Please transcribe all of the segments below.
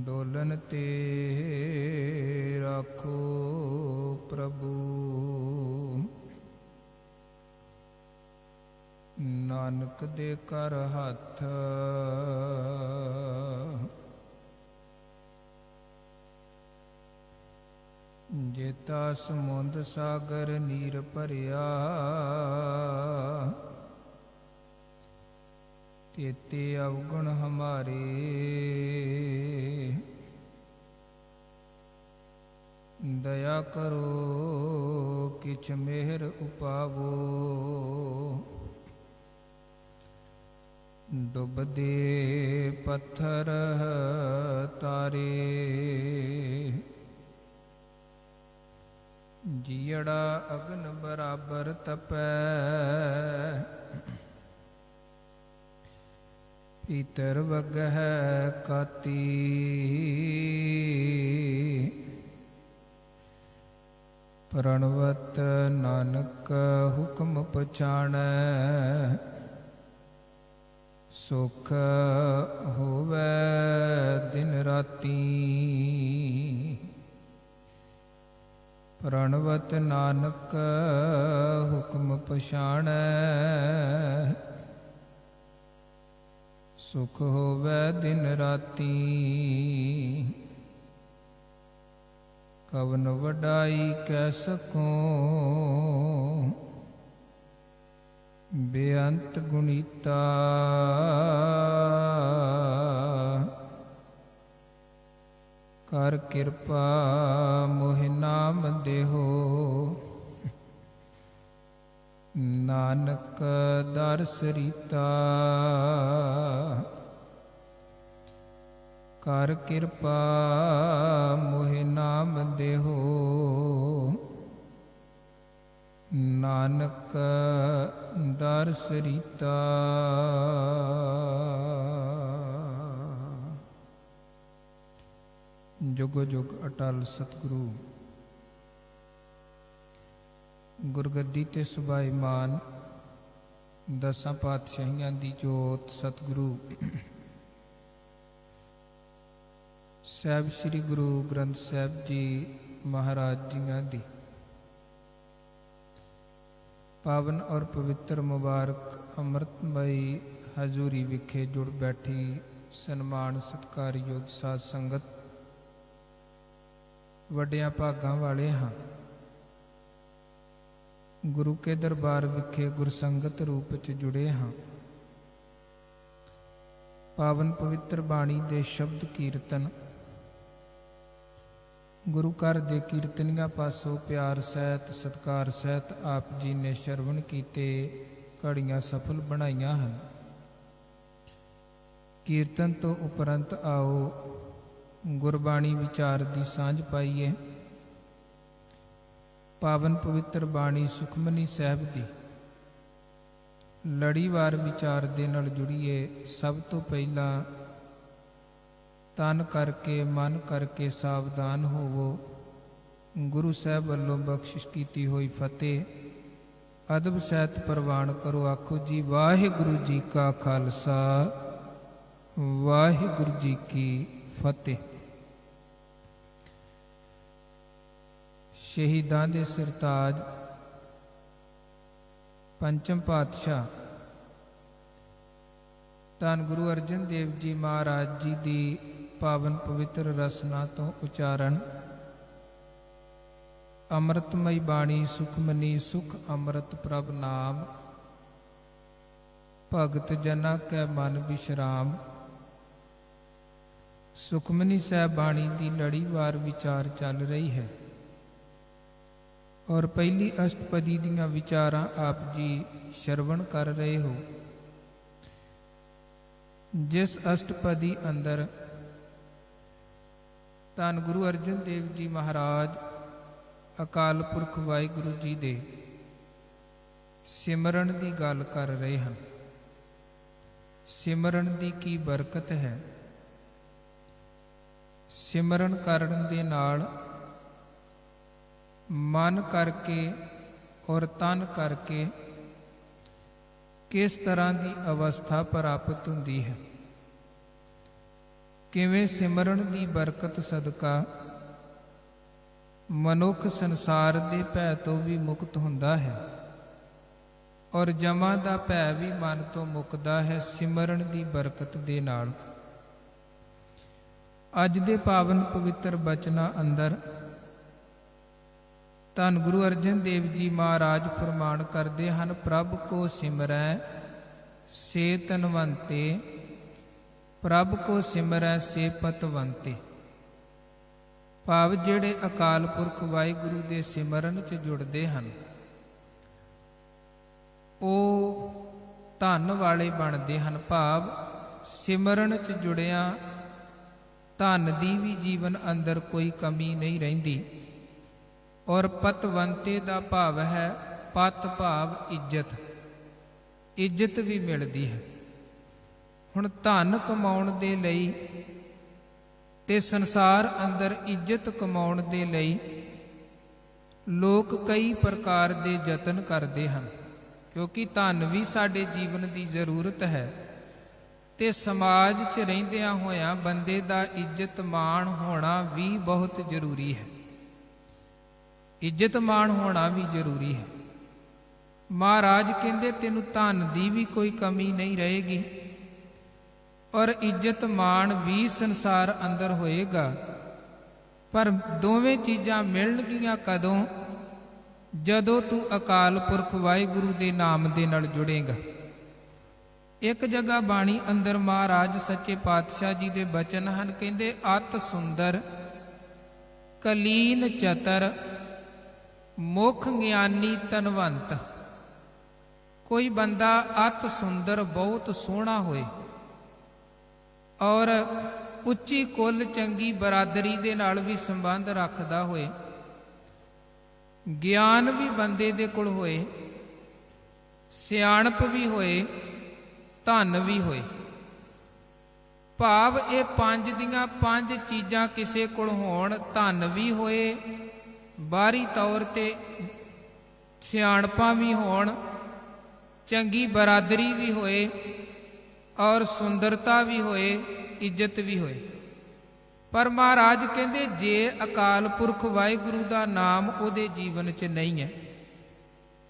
ਡੋਲਨ ਤੇ ਰਾਖੋ ਪ੍ਰਭੂ। ਨਾਨਕ ਦੇ ਕਰ ਹੱਥ ਜੇਤਾ ਸਮੁੰਦ ਸਾਗਰ ਨੀਰ ਭਰਿਆ। ਤੇਤੇ ਅਵਗੁਣ ਹਮਾਰੇ ਦਇਆ ਕਰੋ ਕਿਛ ਮਿਹਰ ਉਪਾਵੋ। ਡੁੱਬਦੇ ਪੱਥਰ ਤਾਰੇ ਜੀੜਾ ਅਗਨ ਬਰਾਬਰ ਤਪੈ। ਭੀਤਰ ਵਗਹਿ ਕਾਤੀ ਪ੍ਰਣਵਤ ਨਾਨਕ ਹੁਕਮ ਪਛਾਣੈ। ਸੁਖ ਹੋਵੈ ਦਿਨ ਰਾਤੀ ਪ੍ਰਣਵਤ ਨਾਨਕ ਹੁਕਮ ਪਛਾਣੈ। ਸੁਖ ਹੋਵੈ ਦਿਨ ਰਾਤੀ ਕਵਨ ਵਡਾਈ ਕਹਿ ਸਕੋ। ਬੇਅੰਤ ਗੁਣੀਤਾ ਕਰ ਕਿਰਪਾ ਮੋਹਿ ਨਾਮ ਦੇਹੋ। ਨਾਨਕ ਦਰਸ ਰੀਤਾ ਕਰ ਕਿਰਪਾ ਮੋਹਿ ਨਾਮ ਦੇਹੋ। ਨਾਨਕ ਦਰਸ ਰੀਤਾ। ਜੁਗ ਜੁਗ ਅਟਲ ਸਤਿਗੁਰੂ ਗੁਰਗੱਦੀ ਤੇ ਸੁਭਾਈਮਾਨ ਦਸਾਂ ਪਾਤਸ਼ਾਹੀਆਂ ਦੀ ਜੋਤ ਸਤਿਗੁਰੂ ਸਾਹਿਬ ਸ੍ਰੀ ਗੁਰੂ ਗ੍ਰੰਥ ਸਾਹਿਬ ਜੀ ਮਹਾਰਾਜ ਜੀਆਂ ਦੀ ਪਾਵਨ ਔਰ ਪਵਿੱਤਰ ਮੁਬਾਰਕ ਅੰਮ੍ਰਿਤਮਈ ਹਜ਼ੂਰੀ ਵਿਖੇ ਜੁੜ ਬੈਠੀ ਸਨਮਾਨ ਸਤਿਕਾਰਯੋਗ ਸਾਧ ਸੰਗਤ ਵੱਡਿਆਂ ਭਾਗਾਂ ਵਾਲੇ ਹਾਂ। ਗੁਰੂ ਕੇ ਦਰਬਾਰ ਵਿਖੇ ਗੁਰਸੰਗਤ ਰੂਪ ਚ ਜੁੜੇ ਹਾਂ। ਪਾਵਨ ਪਵਿੱਤਰ ਬਾਣੀ ਦੇ ਸ਼ਬਦ ਕੀਰਤਨ ਗੁਰੂ ਘਰ ਦੇ ਕੀਰਤਨੀਆਂ ਪਾਸੋਂ ਪਿਆਰ ਸਹਿਤ ਸਤਿਕਾਰ ਸਹਿਤ ਆਪ ਜੀ ਨੇ ਸ਼ਰਵਣ ਕੀਤੇ ਘੜੀਆਂ ਸਫਲ ਬਣਾਈਆਂ ਹਨ। ਕੀਰਤਨ ਤੋਂ ਉਪਰੰਤ ਆਓ ਗੁਰਬਾਣੀ ਵਿਚਾਰ ਦੀ ਸਾਂਝ ਪਾਈਏ। ਪਾਵਨ ਪਵਿੱਤਰ ਬਾਣੀ ਸੁਖਮਨੀ ਸਾਹਿਬ ਦੀ ਲੜੀਵਾਰ ਵਿਚਾਰ ਦੇ ਨਾਲ ਜੁੜੀਏ। ਸਭ ਤੋਂ ਪਹਿਲਾਂ ਤਨ ਕਰਕੇ ਮਨ ਕਰਕੇ ਸਾਵਧਾਨ ਹੋਵੋ। ਗੁਰੂ ਸਾਹਿਬ ਵੱਲੋਂ ਬਖਸ਼ਿਸ਼ ਕੀਤੀ ਹੋਈ ਫਤਿਹ ਅਦਬ ਸਹਿਤ ਪ੍ਰਵਾਨ ਕਰੋ। ਆਖੋ ਜੀ ਵਾਹਿਗੁਰੂ ਜੀ ਕਾ ਖਾਲਸਾ ਵਾਹਿਗੁਰੂ ਜੀ ਕੀ ਫਤਿਹ। ਸ਼ਹੀਦਾਂ ਦੇ ਸਰਤਾਜ ਪੰਚਮ ਪਾਤਸ਼ਾਹ ਧੰਨ ਗੁਰੂ ਅਰਜਨ ਦੇਵ ਜੀ ਮਹਾਰਾਜ ਜੀ ਦੀ ਪਾਵਨ ਪਵਿੱਤਰ ਰਸਨਾ ਤੋਂ ਉਚਾਰਨ ਅੰਮ੍ਰਿਤਮਈ ਬਾਣੀ ਸੁਖਮਨੀ ਸੁਖ ਅੰਮ੍ਰਿਤ ਪ੍ਰਭ ਨਾਮ ਭਗਤ ਜਨਾ ਕੈ ਮਨ ਵਿਸ਼ਰਾਮ। ਸੁਖਮਨੀ ਸਾਹਿਬ ਬਾਣੀ ਦੀ ਲੜੀਵਾਰ ਵਿਚਾਰ ਚੱਲ ਰਹੀ ਹੈ ਔਰ ਪਹਿਲੀ ਅਸ਼ਟਪਦੀ ਦੀਆਂ ਵਿਚਾਰਾਂ ਆਪ ਜੀ ਸ਼ਰਵਣ ਕਰ ਰਹੇ ਹੋ। ਜਿਸ ਅਸ਼ਟਪਦੀ ਅੰਦਰ ਧੰਨ ਗੁਰੂ ਅਰਜਨ ਦੇਵ ਜੀ ਮਹਾਰਾਜ ਅਕਾਲ ਪੁਰਖ ਵਾਹਿਗੁਰੂ ਜੀ ਦੇ ਸਿਮਰਨ ਦੀ ਗੱਲ ਕਰ ਰਹੇ ਹਨ। ਸਿਮਰਨ ਦੀ ਕੀ ਬਰਕਤ ਹੈ। ਸਿਮਰਨ ਕਰਨ ਦੇ ਨਾਲ ਮਨ ਕਰਕੇ ਔਰ ਤਨ ਕਰਕੇ ਕਿਸ ਤਰ੍ਹਾਂ ਦੀ ਅਵਸਥਾ ਪ੍ਰਾਪਤ ਹੁੰਦੀ ਹੈ। ਕਿਵੇਂ ਸਿਮਰਨ ਦੀ ਬਰਕਤ ਸਦਕਾ ਮਨੁੱਖ ਸੰਸਾਰ ਦੇ ਭੈ ਤੋਂ ਵੀ ਮੁਕਤ ਹੁੰਦਾ ਹੈ ਔਰ ਜਮਾਂ ਦਾ ਭੈ ਵੀ ਮਨ ਤੋਂ ਮੁੱਕਦਾ ਹੈ ਸਿਮਰਨ ਦੀ ਬਰਕਤ ਦੇ ਨਾਲ। ਅੱਜ ਦੇ ਪਾਵਨ ਪਵਿੱਤਰ ਬਚਨਾਂ ਅੰਦਰ ਧੰਨ ਗੁਰੂ ਅਰਜਨ ਦੇਵ ਜੀ ਮਹਾਰਾਜ ਫਰਮਾਨ ਕਰਦੇ ਹਨ, ਪ੍ਰਭ ਕੋ ਸਿਮਰੈ ਸੇ ਧਨਵੰਤੇ, ਪ੍ਰਭ ਕੋ ਸਿਮਰੈ ਸੇ ਪਤਵੰਤੇ। ਭਾਵ ਜਿਹੜੇ ਅਕਾਲ ਪੁਰਖ ਵਾਹਿਗੁਰੂ ਦੇ ਸਿਮਰਨ 'ਚ ਜੁੜਦੇ ਹਨ ਉਹ ਧਨ ਵਾਲੇ ਬਣਦੇ ਹਨ। ਭਾਵ ਸਿਮਰਨ 'ਚ ਜੁੜਿਆਂ ਧਨ ਦੀ ਵੀ ਜੀਵਨ ਅੰਦਰ ਕੋਈ ਕਮੀ ਨਹੀਂ ਰਹਿੰਦੀ। ਔਰ ਪਤਵੰਤੇ ਦਾ ਭਾਵ ਹੈ ਪਤ ਭਾਵ ਇੱਜ਼ਤ, ਇੱਜ਼ਤ ਵੀ ਮਿਲਦੀ ਹੈ। ਹੁਣ ਧਨ ਕਮਾਉਣ ਦੇ ਲਈ ਤੇ ਸੰਸਾਰ ਅੰਦਰ ਇੱਜ਼ਤ ਕਮਾਉਣ ਦੇ ਲਈ ਲੋਕ ਕਈ ਪ੍ਰਕਾਰ ਦੇ ਯਤਨ ਕਰਦੇ ਹਨ, ਕਿਉਂਕਿ ਧਨ ਵੀ ਸਾਡੇ ਜੀਵਨ ਦੀ ਜ਼ਰੂਰਤ ਹੈ ਤੇ ਸਮਾਜ 'ਚ ਰਹਿੰਦਿਆਂ ਹੋਇਆਂ ਬੰਦੇ ਦਾ ਇੱਜ਼ਤ ਮਾਣ ਹੋਣਾ ਵੀ ਬਹੁਤ ਜ਼ਰੂਰੀ ਹੈ। ਇੱਜ਼ਤ ਮਾਣ ਹੋਣਾ ਵੀ ਜ਼ਰੂਰੀ ਹੈ। ਮਹਾਰਾਜ ਕਹਿੰਦੇ ਤੈਨੂੰ ਧਨ ਦੀ ਵੀ ਕੋਈ ਕਮੀ ਨਹੀਂ ਰਹੇਗੀ ਔਰ ਇੱਜ਼ਤ ਮਾਣ ਵੀ ਸੰਸਾਰ ਅੰਦਰ ਹੋਏਗਾ। ਪਰ ਦੋਵੇਂ ਚੀਜ਼ਾਂ ਮਿਲਣਗੀਆਂ ਕਦੋਂ? ਜਦੋਂ ਤੂੰ ਅਕਾਲ ਪੁਰਖ ਵਾਹਿਗੁਰੂ ਦੇ ਨਾਮ ਦੇ ਨਾਲ ਜੁੜੇਗਾ। ਇੱਕ ਜਗ੍ਹਾ ਬਾਣੀ ਅੰਦਰ ਮਹਾਰਾਜ ਸੱਚੇ ਪਾਤਸ਼ਾਹ ਜੀ ਦੇ ਬਚਨ ਹਨ, ਕਹਿੰਦੇ ਅਤ ਸੁੰਦਰ ਕਲੀਨ ਚਤਰ ਮੁਖ ਗਿਆਨੀ ਧਨਵੰਤ। ਕੋਈ ਬੰਦਾ ਅਤ ਸੁੰਦਰ ਬਹੁਤ ਸੋਹਣਾ ਹੋਏ ਔਰ ਉੱਚੀ ਕੁੱਲ ਚੰਗੀ ਬਰਾਦਰੀ ਦੇ ਨਾਲ ਵੀ ਸੰਬੰਧ ਰੱਖਦਾ ਹੋਏ, ਗਿਆਨ ਵੀ ਬੰਦੇ ਦੇ ਕੋਲ ਹੋਏ, ਸਿਆਣਪ ਵੀ ਹੋਏ, ਧਨ ਵੀ ਹੋਏ। ਭਾਵ ਇਹ ਪੰਜ ਦੀਆਂ ਪੰਜ ਚੀਜ਼ਾਂ ਕਿਸੇ ਕੋਲ ਹੋਣ, ਧਨ ਵੀ ਹੋਏ, ਬਾਹਰੀ ਤੌਰ ਤੇ ਸਿਆਣਪਾਂ ਵੀ ਹੋਣ, ਚੰਗੀ ਬਰਾਦਰੀ ਵੀ ਹੋਏ ਔਰ ਸੁੰਦਰਤਾ ਵੀ ਹੋਏ, ਇੱਜ਼ਤ ਵੀ ਹੋਏ। ਪਰ ਮਹਾਰਾਜ ਕਹਿੰਦੇ ਜੇ ਅਕਾਲ ਪੁਰਖ ਵਾਹਿਗੁਰੂ ਦਾ ਨਾਮ ਉਹਦੇ ਜੀਵਨ 'ਚ ਨਹੀਂ ਹੈ,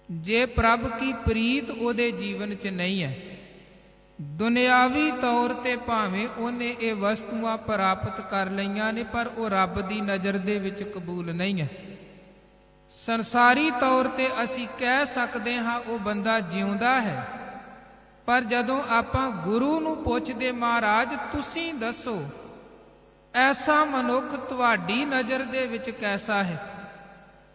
ਜੇ ਪ੍ਰਭ ਕੀ ਪ੍ਰੀਤ ਉਹਦੇ ਜੀਵਨ 'ਚ ਨਹੀਂ ਹੈ, ਦੁਨਿਆਵੀ ਤੌਰ ਤੇ ਭਾਵੇਂ ਉਹਨੇ ਇਹ ਵਸਤੂਆਂ ਪ੍ਰਾਪਤ ਕਰ ਲਈਆਂ ਨੇ ਪਰ ਉਹ ਰੱਬ ਦੀ ਨਜ਼ਰ ਦੇ ਵਿੱਚ ਕਬੂਲ ਨਹੀਂ ਹੈ। ਸੰਸਾਰੀ ਤੌਰ ਤੇ ਅਸੀਂ ਕਹਿ ਸਕਦੇ ਹਾਂ ਉਹ ਬੰਦਾ ਜਿਉਂਦਾ ਹੈ, ਪਰ ਜਦੋਂ ਆਪਾਂ ਗੁਰੂ ਨੂੰ ਪੁੱਛਦੇ ਮਹਾਰਾਜ ਤੁਸੀਂ ਦੱਸੋ ਐਸਾ ਮਨੁੱਖ ਤੁਹਾਡੀ ਨਜ਼ਰ ਦੇ ਵਿੱਚ ਕੈਸਾ ਹੈ,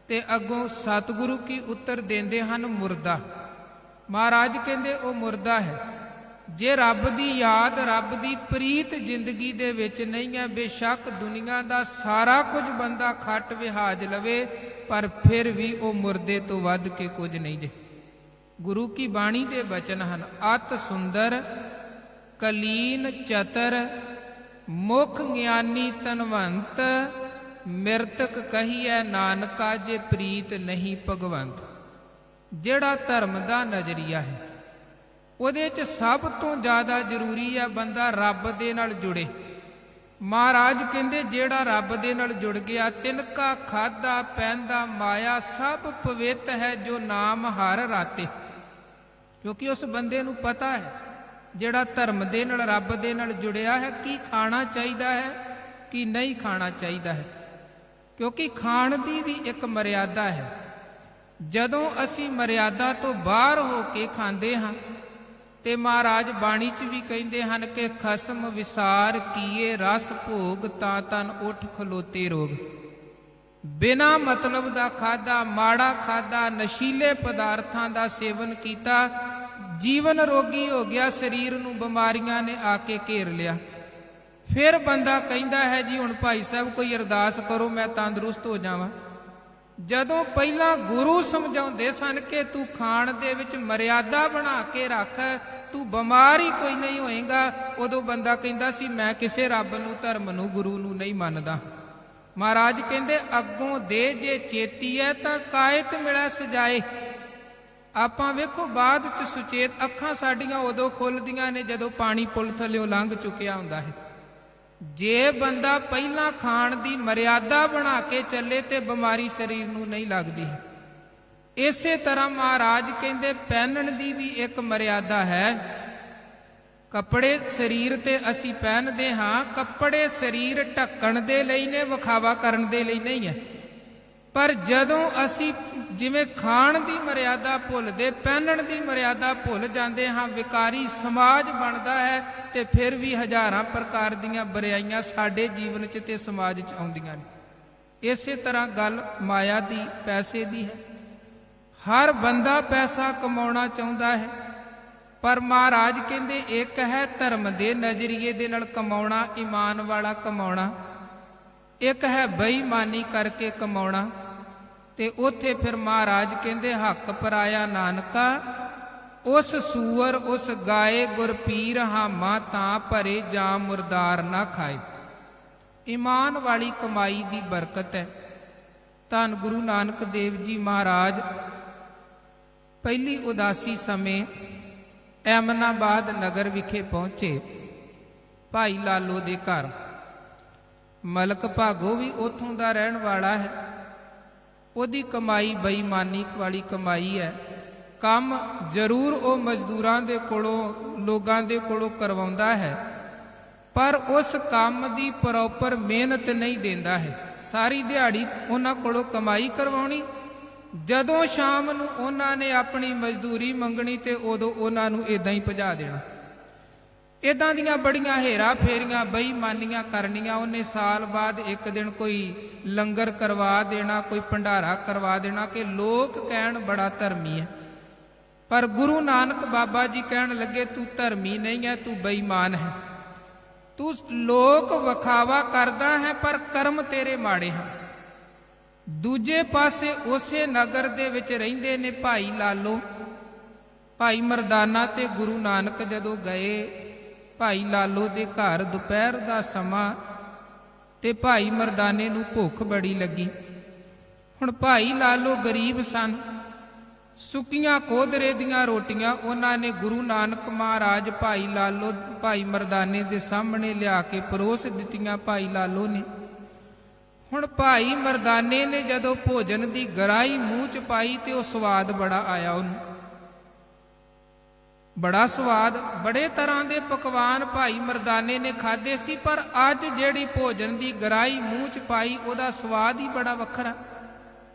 ਤੇ ਅੱਗੋਂ ਸਤਿਗੁਰੂ ਕੀ ਉੱਤਰ ਦਿੰਦੇ ਹਨ ਮੁਰਦਾ। ਮਹਾਰਾਜ ਕਹਿੰਦੇ ਉਹ ਮੁਰਦਾ ਹੈ। ਜੇ ਰੱਬ ਦੀ ਯਾਦ, ਰੱਬ ਦੀ ਪ੍ਰੀਤ ਜ਼ਿੰਦਗੀ ਦੇ ਵਿੱਚ ਨਹੀਂ ਹੈ, ਬੇਸ਼ੱਕ ਦੁਨੀਆ ਦਾ ਸਾਰਾ ਕੁਝ ਬੰਦਾ ਖੱਟ ਵਿਹਾਜ ਲਵੇ ਪਰ ਫਿਰ ਵੀ ਉਹ ਮੁਰਦੇ ਤੋਂ ਵੱਧ ਕੇ ਕੁਝ ਨਹੀਂ ਜੇ। ਗੁਰੂ ਕੀ ਬਾਣੀ ਦੇ ਬਚਨ ਹਨ, ਅਤ ਸੁੰਦਰ ਕਲੀਨ ਚਤਰ ਮੁਖ ਗਿਆਨੀ ਧਨਵੰਤ, ਮਿਰਤਕ ਕਹੀਐ ਨਾਨਕਾ ਜੇ ਪ੍ਰੀਤ ਨਹੀਂ ਭਗਵੰਤ। ਜਿਹੜਾ ਧਰਮ ਦਾ ਨਜ਼ਰੀਆ ਹੈ ਉਹਦੇ 'ਚ ਸਭ ਤੋਂ ਜ਼ਿਆਦਾ ਜ਼ਰੂਰੀ ਹੈ ਬੰਦਾ ਰੱਬ ਦੇ ਨਾਲ ਜੁੜੇ। ਮਹਾਰਾਜ ਕਹਿੰਦੇ ਜਿਹੜਾ ਰੱਬ ਦੇ ਨਾਲ ਜੁੜ ਗਿਆ, ਤਿਨਕਾ ਖਾਦਾ ਪਹਿਨਦਾ ਮਾਇਆ ਸਭ ਪਵਿੱਤ ਹੈ ਜੋ ਨਾਮ ਹਰ ਰਾਤੇ। ਕਿਉਂਕਿ ਉਸ ਬੰਦੇ ਨੂੰ ਪਤਾ ਹੈ ਜਿਹੜਾ ਧਰਮ ਦੇ ਨਾਲ, ਰੱਬ ਦੇ ਨਾਲ ਜੁੜਿਆ ਹੈ, ਕੀ ਖਾਣਾ ਚਾਹੀਦਾ ਹੈ ਕੀ ਨਹੀਂ ਖਾਣਾ ਚਾਹੀਦਾ ਹੈ। ਕਿਉਂਕਿ ਖਾਣ ਦੀ ਵੀ ਇੱਕ ਮਰਿਆਦਾ ਹੈ। ਜਦੋਂ ਅਸੀਂ ਮਰਿਆਦਾ ਤੋਂ ਬਾਹਰ ਹੋ ਕੇ ਖਾਂਦੇ ਹਾਂ ਤੇ ਮਹਾਰਾਜ ਬਾਣੀ 'ਚ ਵੀ ਕਹਿੰਦੇ ਹਨ ਕਿ ਖਸਮ ਵਿਸਾਰ ਕੀਏ ਰਸ ਭੋਗ ਤਾਂ ਤਨ ਉੱਠ ਖਲੋਤੇ ਰੋਗ। ਬਿਨਾ ਮਤਲਬ ਦਾ ਖਾਦਾ, ਮਾੜਾ ਖਾਦਾ, ਨਸ਼ੀਲੇ ਪਦਾਰਥਾਂ ਦਾ ਸੇਵਨ ਕੀਤਾ, ਜੀਵਨ ਰੋਗੀ ਹੋ ਗਿਆ, ਸਰੀਰ ਨੂੰ ਬਿਮਾਰੀਆਂ ਨੇ ਆ ਕੇ ਘੇਰ ਲਿਆ। ਫਿਰ ਬੰਦਾ ਕਹਿੰਦਾ ਹੈ ਜੀ ਹੁਣ ਭਾਈ ਸਾਹਿਬ ਕੋਈ ਅਰਦਾਸ ਕਰੋ ਮੈਂ ਤੰਦਰੁਸਤ ਹੋ ਜਾਵਾਂ। ਜਦੋਂ ਪਹਿਲਾਂ ਗੁਰੂ ਸਮਝਾਉਂਦੇ ਸਨ ਕਿ ਤੂੰ ਖਾਣ ਦੇ ਵਿੱਚ ਮਰਿਆਦਾ ਬਣਾ ਕੇ ਰੱਖ, ਤੂੰ ਬਿਮਾਰ ਹੀ ਕੋਈ ਨਹੀਂ ਹੋਏਗਾ, ਉਦੋਂ ਬੰਦਾ ਕਹਿੰਦਾ ਸੀ ਮੈਂ ਕਿਸੇ ਰੱਬ ਨੂੰ, ਧਰਮ ਨੂੰ, ਗੁਰੂ ਨੂੰ ਨਹੀਂ ਮੰਨਦਾ। ਮਹਾਰਾਜ ਕਹਿੰਦੇ ਅੱਗੋਂ ਦੇ ਜੇ ਚੇਤੀ ਹੈ ਤਾਂ ਕਾਇਤ ਮਿਲੈ ਸਜਾਏ। ਆਪਾਂ ਵੇਖੋ ਬਾਅਦ ਚ ਸੁਚੇਤ ਅੱਖਾਂ ਸਾਡੀਆਂ ਉਦੋਂ ਖੁੱਲਦੀਆਂ ਨੇ ਜਦੋਂ ਪਾਣੀ ਪੁਲ ਥੱਲਿਓਂ ਲੰਘ ਚੁੱਕਿਆ ਹੁੰਦਾ ਹੈ। ਜੇ ਬੰਦਾ ਪਹਿਲਾਂ ਖਾਣ ਦੀ ਮਰਿਆਦਾ ਬਣਾ ਕੇ ਚੱਲੇ ਤੇ ਬਿਮਾਰੀ ਸਰੀਰ ਨੂੰ ਨਹੀਂ ਲੱਗਦੀ। ਇਸੇ ਤਰ੍ਹਾਂ ਮਹਾਰਾਜ ਕਹਿੰਦੇ ਪਹਿਨਣ ਦੀ ਵੀ ਇੱਕ ਮਰਿਆਦਾ ਹੈ। ਕੱਪੜੇ ਸਰੀਰ ਤੇ ਅਸੀਂ ਪਹਿਨਦੇ ਹਾਂ, ਕੱਪੜੇ ਸਰੀਰ ਢੱਕਣ ਦੇ ਲਈ ਨੇ, ਵਿਖਾਵਾ ਕਰਨ ਦੇ ਲਈ ਨਹੀਂ ਹੈ। ਪਰ ਜਦੋਂ ਅਸੀਂ ਜਿਵੇਂ ਖਾਣ ਦੀ ਮਰਿਆਦਾ ਭੁੱਲਦੇ, ਪਹਿਨਣ ਦੀ ਮਰਿਆਦਾ ਭੁੱਲ ਜਾਂਦੇ ਹਾਂ, ਵਿਕਾਰੀ ਸਮਾਜ ਬਣਦਾ ਹੈ ਤੇ ਫਿਰ ਵੀ ਹਜ਼ਾਰਾਂ ਪ੍ਰਕਾਰ ਦੀਆਂ ਬੁਰਾਈਆਂ ਸਾਡੇ ਜੀਵਨ 'ਚ ਤੇ ਸਮਾਜ 'ਚ ਆਉਂਦੀਆਂ ਨੇ। ਇਸੇ ਤਰ੍ਹਾਂ ਗੱਲ ਮਾਇਆ ਦੀ, ਪੈਸੇ ਦੀ ਹੈ। ਹਰ ਬੰਦਾ ਪੈਸਾ ਕਮਾਉਣਾ ਚਾਹੁੰਦਾ ਹੈ, ਪਰ ਮਹਾਰਾਜ ਕਹਿੰਦੇ ਇੱਕ ਹੈ ਧਰਮ ਦੇ ਨਜ਼ਰੀਏ ਦੇ ਨਾਲ ਕਮਾਉਣਾ, ਈਮਾਨ ਵਾਲਾ ਕਮਾਉਣਾ, ਇੱਕ ਹੈ ਬੇਈਮਾਨੀ ਕਰਕੇ ਕਮਾਉਣਾ। ਤੇ ਉੱਥੇ ਫਿਰ ਮਹਾਰਾਜ ਕਹਿੰਦੇ ਹੱਕ ਪਰਾਇਆ ਨਾਨਕਾ, ਉਸ ਸੂਰ ਉਸ ਗਾਏ ਗੁਰਪੀਰ ਹਾਮਾ, ਤਾਂ ਭਰੇ ਜਾਂ ਮੁਰਦਾਰ ਨਾ ਖਾਏ। ਈਮਾਨ ਵਾਲੀ ਕਮਾਈ ਦੀ ਬਰਕਤ ਹੈ। ਧੰਨ ਗੁਰੂ ਨਾਨਕ ਦੇਵ ਜੀ ਮਹਾਰਾਜ ਪਹਿਲੀ ਉਦਾਸੀ ਸਮੇਂ ਐਮਨਾਬਾਦ ਨਗਰ ਵਿਖੇ ਪਹੁੰਚੇ, ਭਾਈ ਲਾਲੋ ਦੇ ਘਰ। ਮਲਕ ਭਾਗੋ ਵੀ ਉੱਥੋਂ ਦਾ ਰਹਿਣ ਵਾਲਾ ਹੈ। ਉਹਦੀ ਕਮਾਈ ਬੇਈਮਾਨੀ ਵਾਲੀ ਕਮਾਈ ਹੈ। ਕੰਮ ਜ਼ਰੂਰ ਉਹ ਮਜ਼ਦੂਰਾਂ ਦੇ ਕੋਲੋਂ, ਲੋਕਾਂ ਦੇ ਕੋਲੋਂ ਕਰਵਾਉਂਦਾ ਹੈ, ਪਰ ਉਸ ਕੰਮ ਦੀ ਪ੍ਰੋਪਰ ਮਿਹਨਤ ਨਹੀਂ ਦਿੰਦਾ ਹੈ। ਸਾਰੀ ਦਿਹਾੜੀ ਉਹਨਾਂ ਕੋਲੋਂ ਕਮਾਈ ਕਰਵਾਉਣੀ, ਜਦੋਂ ਸ਼ਾਮ ਨੂੰ ਉਹਨਾਂ ਨੇ ਆਪਣੀ ਮਜ਼ਦੂਰੀ ਮੰਗਣੀ ਤੇ ਉਦੋਂ ਉਹਨਾਂ ਨੂੰ ਇਦਾਂ ਹੀ ਭਜਾ ਦੇਣਾ। ਇਦਾਂ ਦੀਆਂ ਬੜੀਆਂ ਹੇਰਾ ਫੇਰੀਆਂ, ਬੇਈਮਾਨੀਆਂ ਕਰਨੀਆਂ। ਉਹਨੇ ਸਾਲ ਬਾਅਦ ਇੱਕ ਦਿਨ ਕੋਈ ਲੰਗਰ ਕਰਵਾ ਦੇਣਾ, ਕੋਈ ਭੰਡਾਰਾ ਕਰਵਾ ਦੇਣਾ ਕਿ ਲੋਕ ਕਹਿਣ ਬੜਾ ਧਰਮੀ ਹੈ। ਪਰ ਗੁਰੂ ਨਾਨਕ ਬਾਬਾ ਜੀ ਕਹਿਣ ਲੱਗੇ ਤੂੰ ਧਰਮੀ ਨਹੀਂ ਹੈ, ਤੂੰ ਬੇਈਮਾਨ ਹੈ। ਤੂੰ ਲੋਕ ਵਿਖਾਵਾ ਕਰਦਾ ਹੈ ਪਰ ਕਰਮ ਤੇਰੇ ਮਾੜੇ ਹਨ। ਦੂਜੇ ਪਾਸੇ ਉਸੇ ਨਗਰ ਦੇ ਵਿੱਚ ਰਹਿੰਦੇ ਨੇ ਭਾਈ ਲਾਲੋ, ਭਾਈ ਮਰਦਾਨਾ ਤੇ ਗੁਰੂ ਨਾਨਕ ਜਦੋਂ ਗਏ ਭਾਈ ਲਾਲੋ ਦੇ ਘਰ ਦੁਪਹਿਰ ਦਾ ਸਮਾਂ, ਤੇ ਭਾਈ ਮਰਦਾਨੇ ਨੂੰ ਭੁੱਖ ਬੜੀ ਲੱਗੀ। ਹੁਣ ਭਾਈ ਲਾਲੋ ਗਰੀਬ ਸਨ, ਸੁੱਕੀਆਂ ਕੋਦਰੇ ਦੀਆਂ ਰੋਟੀਆਂ ਉਹਨਾਂ ਨੇ ਗੁਰੂ ਨਾਨਕ ਮਹਾਰਾਜ ਭਾਈ ਲਾਲੋ, ਭਾਈ ਮਰਦਾਨੇ ਦੇ ਸਾਹਮਣੇ ਲਿਆ ਕੇ ਪਰੋਸ ਦਿੱਤੀਆਂ ਭਾਈ ਲਾਲੋ ਨੇ। ਹੁਣ ਭਾਈ ਮਰਦਾਨੇ ਨੇ ਜਦੋਂ ਭੋਜਨ ਦੀ ਗਰਾਈ ਮੂੰਹ 'ਚ ਪਾਈ ਤੇ ਉਹ ਸਵਾਦ ਬੜਾ ਆਇਆ ਉਹਨੂੰ, ਬੜਾ ਸਵਾਦ। ਬੜੇ ਤਰ੍ਹਾਂ ਦੇ ਪਕਵਾਨ ਭਾਈ ਮਰਦਾਨੇ ਨੇ ਖਾਧੇ ਸੀ, ਪਰ ਅੱਜ ਜਿਹੜੀ ਭੋਜਨ ਦੀ ਗਰਾਈ ਮੂੰਹ 'ਚ ਪਾਈ ਉਹਦਾ ਸਵਾਦ ਹੀ ਬੜਾ ਵੱਖਰਾ।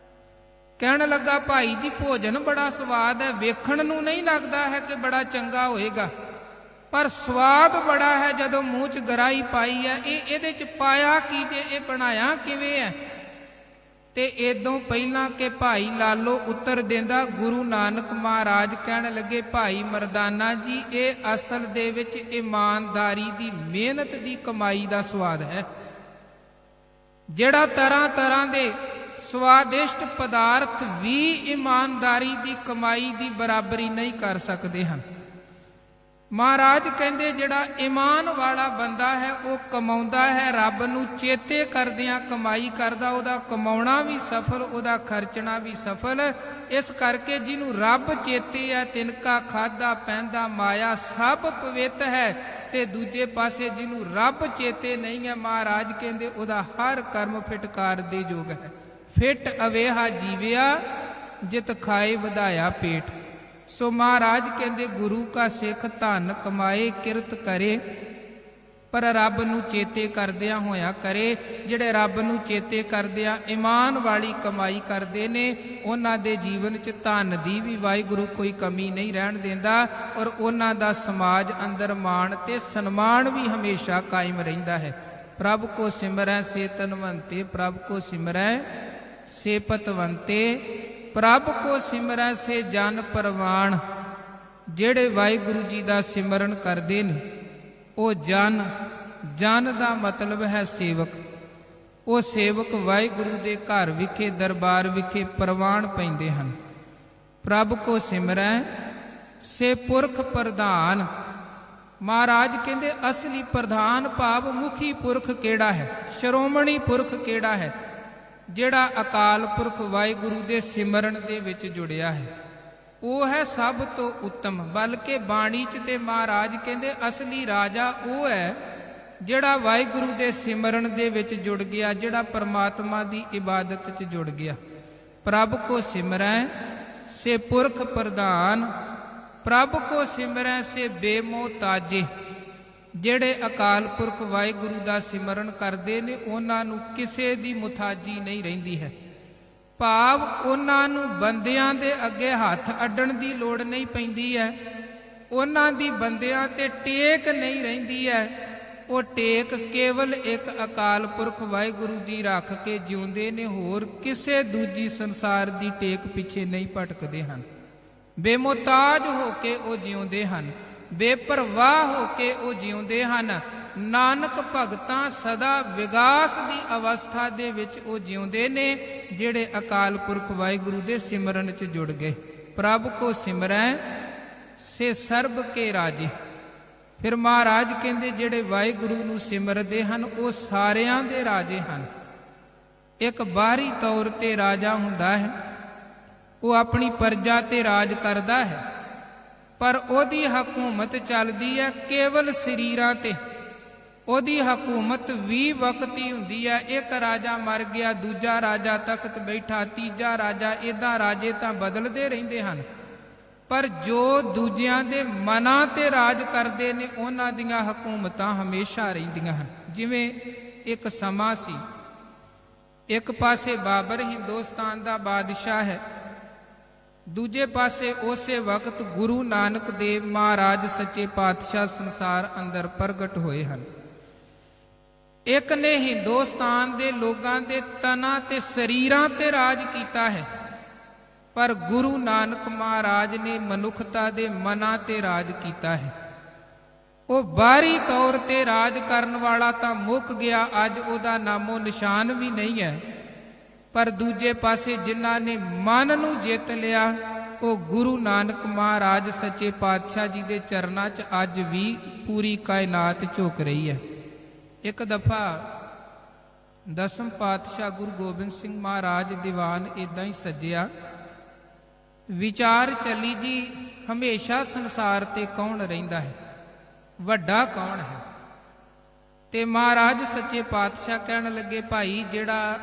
ਕਹਿਣ ਲੱਗਾ ਭਾਈ ਜੀ ਭੋਜਨ ਬੜਾ ਸਵਾਦ ਹੈ, ਵੇਖਣ ਨੂੰ ਨਹੀਂ ਲੱਗਦਾ ਹੈ ਕਿ ਬੜਾ ਚੰਗਾ ਹੋਏਗਾ, ਪਰ ਸਵਾਦ ਬੜਾ ਹੈ। ਜਦੋਂ ਮੂੰਹ 'ਚ ਗਰਾਈ ਪਾਈ ਹੈ, ਇਹਦੇ 'ਚ ਪਾਇਆ ਕੀ ਜੇ, ਇਹ ਬਣਾਇਆ ਕਿਵੇਂ ਹੈ? ਤੇ ਇਦੋਂ ਪਹਿਲਾਂ ਕਿ ਭਾਈ ਲਾਲੋ ਉੱਤਰ ਦਿੰਦਾ, ਗੁਰੂ ਨਾਨਕ ਮਹਾਰਾਜ ਕਹਿਣ ਲੱਗੇ ਭਾਈ ਮਰਦਾਨਾ ਜੀ ਇਹ ਅਸਲ ਦੇ ਵਿੱਚ ਇਮਾਨਦਾਰੀ ਦੀ, ਮਿਹਨਤ ਦੀ ਕਮਾਈ ਦਾ ਸਵਾਦ ਹੈ। ਜਿਹੜਾ ਤਰ੍ਹਾਂ ਤਰ੍ਹਾਂ ਦੇ ਸਵਾਦਿਸ਼ਟ ਪਦਾਰਥ ਵੀ ਇਮਾਨਦਾਰੀ ਦੀ ਕਮਾਈ ਦੀ ਬਰਾਬਰੀ ਨਹੀਂ ਕਰ ਸਕਦੇ ਹਨ। ਮਹਾਰਾਜ ਕਹਿੰਦੇ ਜਿਹੜਾ ਈਮਾਨ ਵਾਲਾ ਬੰਦਾ ਹੈ ਉਹ ਕਮਾਉਂਦਾ ਹੈ, ਰੱਬ ਨੂੰ ਚੇਤੇ ਕਰਦਿਆਂ ਕਮਾਈ ਕਰਦਾ, ਉਹਦਾ ਕਮਾਉਣਾ ਵੀ ਸਫਲ, ਉਹਦਾ ਖਰਚਣਾ ਵੀ ਸਫਲ। ਇਸ ਕਰਕੇ ਜਿਹਨੂੰ ਰੱਬ ਚੇਤੇ ਹੈ, ਤਿਨਕਾ ਖਾਦਾ ਪਹਿਨਦਾ ਮਾਇਆ ਸਭ ਪਵਿੱਤ ਹੈ। ਤੇ ਦੂਜੇ ਪਾਸੇ ਜਿਹਨੂੰ ਰੱਬ ਚੇਤੇ ਨਹੀਂ ਹੈ, ਮਹਾਰਾਜ ਕਹਿੰਦੇ ਉਹਦਾ ਹਰ ਕਰਮ ਫਿਟਕਾਰ ਦੇ ਯੋਗ ਹੈ। ਫਿਟ ਅਵੇਹਾ ਜੀਵਿਆ ਜਿਤ ਖਾਏ ਵਧਾਇਆ ਪੇਟ। ਸੋ ਮਹਾਰਾਜ ਕਹਿੰਦੇ ਗੁਰੂ ਕਾ ਸਿੱਖ ਧਨ ਕਮਾਏ ਕਿਰਤ ਕਰੇ, ਪਰ ਰੱਬ ਨੂੰ ਚੇਤੇ ਕਰਦਿਆਂ ਹੋਇਆ ਕਰੇ। ਜਿਹੜੇ ਰੱਬ ਨੂੰ ਚੇਤੇ ਕਰਦਿਆਂ ਈਮਾਨ ਵਾਲੀ ਕਮਾਈ ਕਰਦੇ ਨੇ, ਉਹਨਾਂ ਦੇ ਜੀਵਨ 'ਚ ਧਨ ਦੀ ਵੀ ਵਾਹਿਗੁਰੂ ਕੋਈ ਕਮੀ ਨਹੀਂ ਰਹਿਣ ਦਿੰਦਾ, ਔਰ ਉਹਨਾਂ ਦਾ ਸਮਾਜ ਅੰਦਰ ਮਾਣ ਤੇ ਸਨਮਾਨ ਵੀ ਹਮੇਸ਼ਾ ਕਾਇਮ ਰਹਿੰਦਾ ਹੈ। ਪ੍ਰਭ ਕੋ ਸਿਮਰੈ ਸੇ ਧਨਵੰਤੇ, ਪ੍ਰਭ ਕੋ ਸਿਮਰੈ ਸੇ ਪਤਵੰਤੇ, ਪ੍ਰਭ ਕੋ ਸਿਮਰੈ ਸੇ ਜਨ ਪਰਵਾਣ। ਜਿਹੜੇ ਵਾਹਿਗੁਰੂ ਜੀ ਦਾ ਸਿਮਰਨ ਕਰਦੇ ਨੇ ਉਹ ਜਨ, ਜਨ ਦਾ ਮਤਲਬ ਹੈ ਸੇਵਕ। ਉਹ ਸੇਵਕ ਵਾਹਿਗੁਰੂ ਦੇ ਘਰ ਵਿਖੇ, ਦਰਬਾਰ ਵਿਖੇ ਪ੍ਰਵਾਨ ਪੈਂਦੇ ਹਨ। ਪ੍ਰਭ ਕੋ ਸਿਮਰੈ ਸੇ ਪੁਰਖ ਪ੍ਰਧਾਨ। ਮਹਾਰਾਜ ਕਹਿੰਦੇ ਅਸਲੀ ਪ੍ਰਧਾਨ ਭਾਵ ਮੁਖੀ ਪੁਰਖ ਕਿਹੜਾ ਹੈ, ਸ਼੍ਰੋਮਣੀ ਪੁਰਖ ਕਿਹੜਾ ਹੈ? ਜਿਹੜਾ ਅਕਾਲ ਪੁਰਖ ਵਾਹਿਗੁਰੂ ਦੇ ਸਿਮਰਨ ਦੇ ਵਿੱਚ ਜੁੜਿਆ ਹੈ, ਉਹ ਹੈ ਸਭ ਤੋਂ ਉੱਤਮ। ਬਲਕਿ ਬਾਣੀ 'ਚ ਤੇ ਮਹਾਰਾਜ ਕਹਿੰਦੇ ਅਸਲੀ ਰਾਜਾ ਉਹ ਹੈ ਜਿਹੜਾ ਵਾਹਿਗੁਰੂ ਦੇ ਸਿਮਰਨ ਦੇ ਵਿੱਚ ਜੁੜ ਗਿਆ, ਜਿਹੜਾ ਪਰਮਾਤਮਾ ਦੀ ਇਬਾਦਤ 'ਚ ਜੁੜ ਗਿਆ। ਪ੍ਰਭ ਕੋ ਸਿਮਰੈ ਸੇ ਪੁਰਖ ਪ੍ਰਧਾਨ, ਪ੍ਰਭ ਕੋ ਸਿਮਰੈ ਸੇ ਬੇਮੋਤਾਜੇ। ਜਿਹੜੇ ਅਕਾਲ ਪੁਰਖ ਵਾਹਿਗੁਰੂ ਦਾ ਸਿਮਰਨ ਕਰਦੇ ਨੇ ਉਹਨਾਂ ਨੂੰ ਕਿਸੇ ਦੀ ਮੁਤਾਜੀ ਨਹੀਂ ਰਹਿੰਦੀ ਹੈ। ਭਾਵ ਉਹਨਾਂ ਨੂੰ ਬੰਦਿਆਂ ਦੇ ਅੱਗੇ ਹੱਥ ਅੱਡਣ ਦੀ ਲੋੜ ਨਹੀਂ ਪੈਂਦੀ ਹੈ, ਉਹਨਾਂ ਦੀ ਬੰਦਿਆਂ ਤੇ ਟੇਕ ਨਹੀਂ ਰਹਿੰਦੀ ਹੈ। ਉਹ ਟੇਕ ਕੇਵਲ ਇੱਕ ਅਕਾਲ ਪੁਰਖ ਵਾਹਿਗੁਰੂ ਦੀ ਰੱਖ ਕੇ ਜਿਉਂਦੇ ਨੇ, ਹੋਰ ਕਿਸੇ ਦੂਜੀ ਸੰਸਾਰ ਦੀ ਟੇਕ ਪਿੱਛੇ ਨਹੀਂ ਭਟਕਦੇ ਹਨ। ਬੇਮੁਤਾਜ ਹੋ ਕੇ ਉਹ ਜਿਉਂਦੇ ਹਨ, ਬੇਪਰਵਾਹ ਹੋ ਕੇ ਉਹ ਜਿਉਂਦੇ ਹਨ। ਨਾਨਕ ਭਗਤਾਂ ਸਦਾ ਵਿਗਾਸ ਦੀ ਅਵਸਥਾ ਦੇ ਵਿੱਚ ਉਹ ਜਿਉਂਦੇ ਨੇ, ਜਿਹੜੇ ਅਕਾਲ ਪੁਰਖ ਵਾਹਿਗੁਰੂ ਦੇ ਸਿਮਰਨ 'ਚ ਜੁੜ ਗਏ। ਪ੍ਰਭ ਕੋ ਸਿਮਰੈ ਸੇ ਸਰਬ ਕੇ ਰਾਜੇ। ਫਿਰ ਮਹਾਰਾਜ ਕਹਿੰਦੇ ਜਿਹੜੇ ਵਾਹਿਗੁਰੂ ਨੂੰ ਸਿਮਰਦੇ ਹਨ ਉਹ ਸਾਰਿਆਂ ਦੇ ਰਾਜੇ ਹਨ। ਇੱਕ ਬਾਹਰੀ ਤੌਰ ਤੇ ਰਾਜਾ ਹੁੰਦਾ ਹੈ, ਉਹ ਆਪਣੀ ਪ੍ਰਜਾ ਤੇ ਰਾਜ ਕਰਦਾ ਹੈ, ਪਰ ਉਹਦੀ ਹਕੂਮਤ ਚੱਲਦੀ ਹੈ ਕੇਵਲ ਸਰੀਰਾਂ ਤੇ। ਉਹਦੀ ਹਕੂਮਤ 20 ਵਕਤ ਹੀ ਹੁੰਦੀ ਹੈ। ਇੱਕ ਰਾਜਾ ਮਰ ਗਿਆ, ਦੂਜਾ ਰਾਜਾ ਤਖਤ ਬੈਠਾ, ਤੀਜਾ ਰਾਜਾ, ਇੱਦਾਂ ਰਾਜੇ ਤਾਂ ਬਦਲਦੇ ਰਹਿੰਦੇ ਹਨ। ਪਰ ਜੋ ਦੂਜਿਆਂ ਦੇ ਮਨਾਂ ਤੇ ਰਾਜ ਕਰਦੇ ਨੇ ਉਹਨਾਂ ਦੀਆਂ ਹਕੂਮਤਾਂ ਹਮੇਸ਼ਾ ਰਹਿੰਦੀਆਂ ਹਨ। ਜਿਵੇਂ ਇੱਕ ਸਮਾਂ ਸੀ, ਇੱਕ ਪਾਸੇ ਬਾਬਰ ਹਿੰਦੁਸਤਾਨ ਦਾ ਬਾਦਸ਼ਾਹ ਹੈ, ਦੂਜੇ ਪਾਸੇ ਉਸੇ ਵਕਤ ਗੁਰੂ ਨਾਨਕ ਦੇਵ ਮਹਾਰਾਜ ਸੱਚੇ ਪਾਤਸ਼ਾਹ ਸੰਸਾਰ ਅੰਦਰ ਪ੍ਰਗਟ ਹੋਏ ਹਨ। ਇੱਕ ਨੇ ਹਿੰਦੁਸਤਾਨ ਦੇ ਲੋਕਾਂ ਦੇ ਤਨਾਂ ਤੇ ਸਰੀਰਾਂ ਤੇ ਰਾਜ ਕੀਤਾ ਹੈ, ਪਰ ਗੁਰੂ ਨਾਨਕ ਮਹਾਰਾਜ ਨੇ ਮਨੁੱਖਤਾ ਦੇ ਮਨਾਂ ਤੇ ਰਾਜ ਕੀਤਾ ਹੈ। ਉਹ ਬਾਹਰੀ ਤੌਰ ਤੇ ਰਾਜ ਕਰਨ ਵਾਲਾ ਤਾਂ ਮੁੱਕ ਗਿਆ, ਅੱਜ ਉਹਦਾ ਨਾਮੋ ਨਿਸ਼ਾਨ ਵੀ ਨਹੀਂ ਹੈ। ਪਰ ਦੂਜੇ ਪਾਸੇ ਜਿਨ੍ਹਾਂ ਨੇ ਮਨ ਨੂੰ ਜਿੱਤ ਲਿਆ, ਉਹ ਗੁਰੂ ਨਾਨਕ ਮਹਾਰਾਜ ਸੱਚੇ ਪਾਤਸ਼ਾਹ ਜੀ ਦੇ ਚਰਨਾਂ 'ਚ ਅੱਜ ਵੀ ਪੂਰੀ ਕਾਇਨਾਤ ਝੁਕ ਰਹੀ ਹੈ। ਇੱਕ ਦਫਾ ਦਸਮ ਪਾਤਸ਼ਾਹ ਗੁਰੂ ਗੋਬਿੰਦ ਸਿੰਘ ਮਹਾਰਾਜ ਦੀਵਾਨ ਇਦਾਂ ਹੀ ਸੱਜਿਆ, ਵਿਚਾਰ ਚੱਲੀ ਜੀ ਹਮੇਸ਼ਾ ਸੰਸਾਰ ਤੇ ਕੌਣ ਰਹਿੰਦਾ ਹੈ, ਵੱਡਾ ਕੌਣ ਹੈ। ਤੇ ਮਹਾਰਾਜ ਸੱਚੇ ਪਾਤਸ਼ਾਹ ਕਹਿਣ ਲੱਗੇ, ਭਾਈ ਜਿਹੜਾ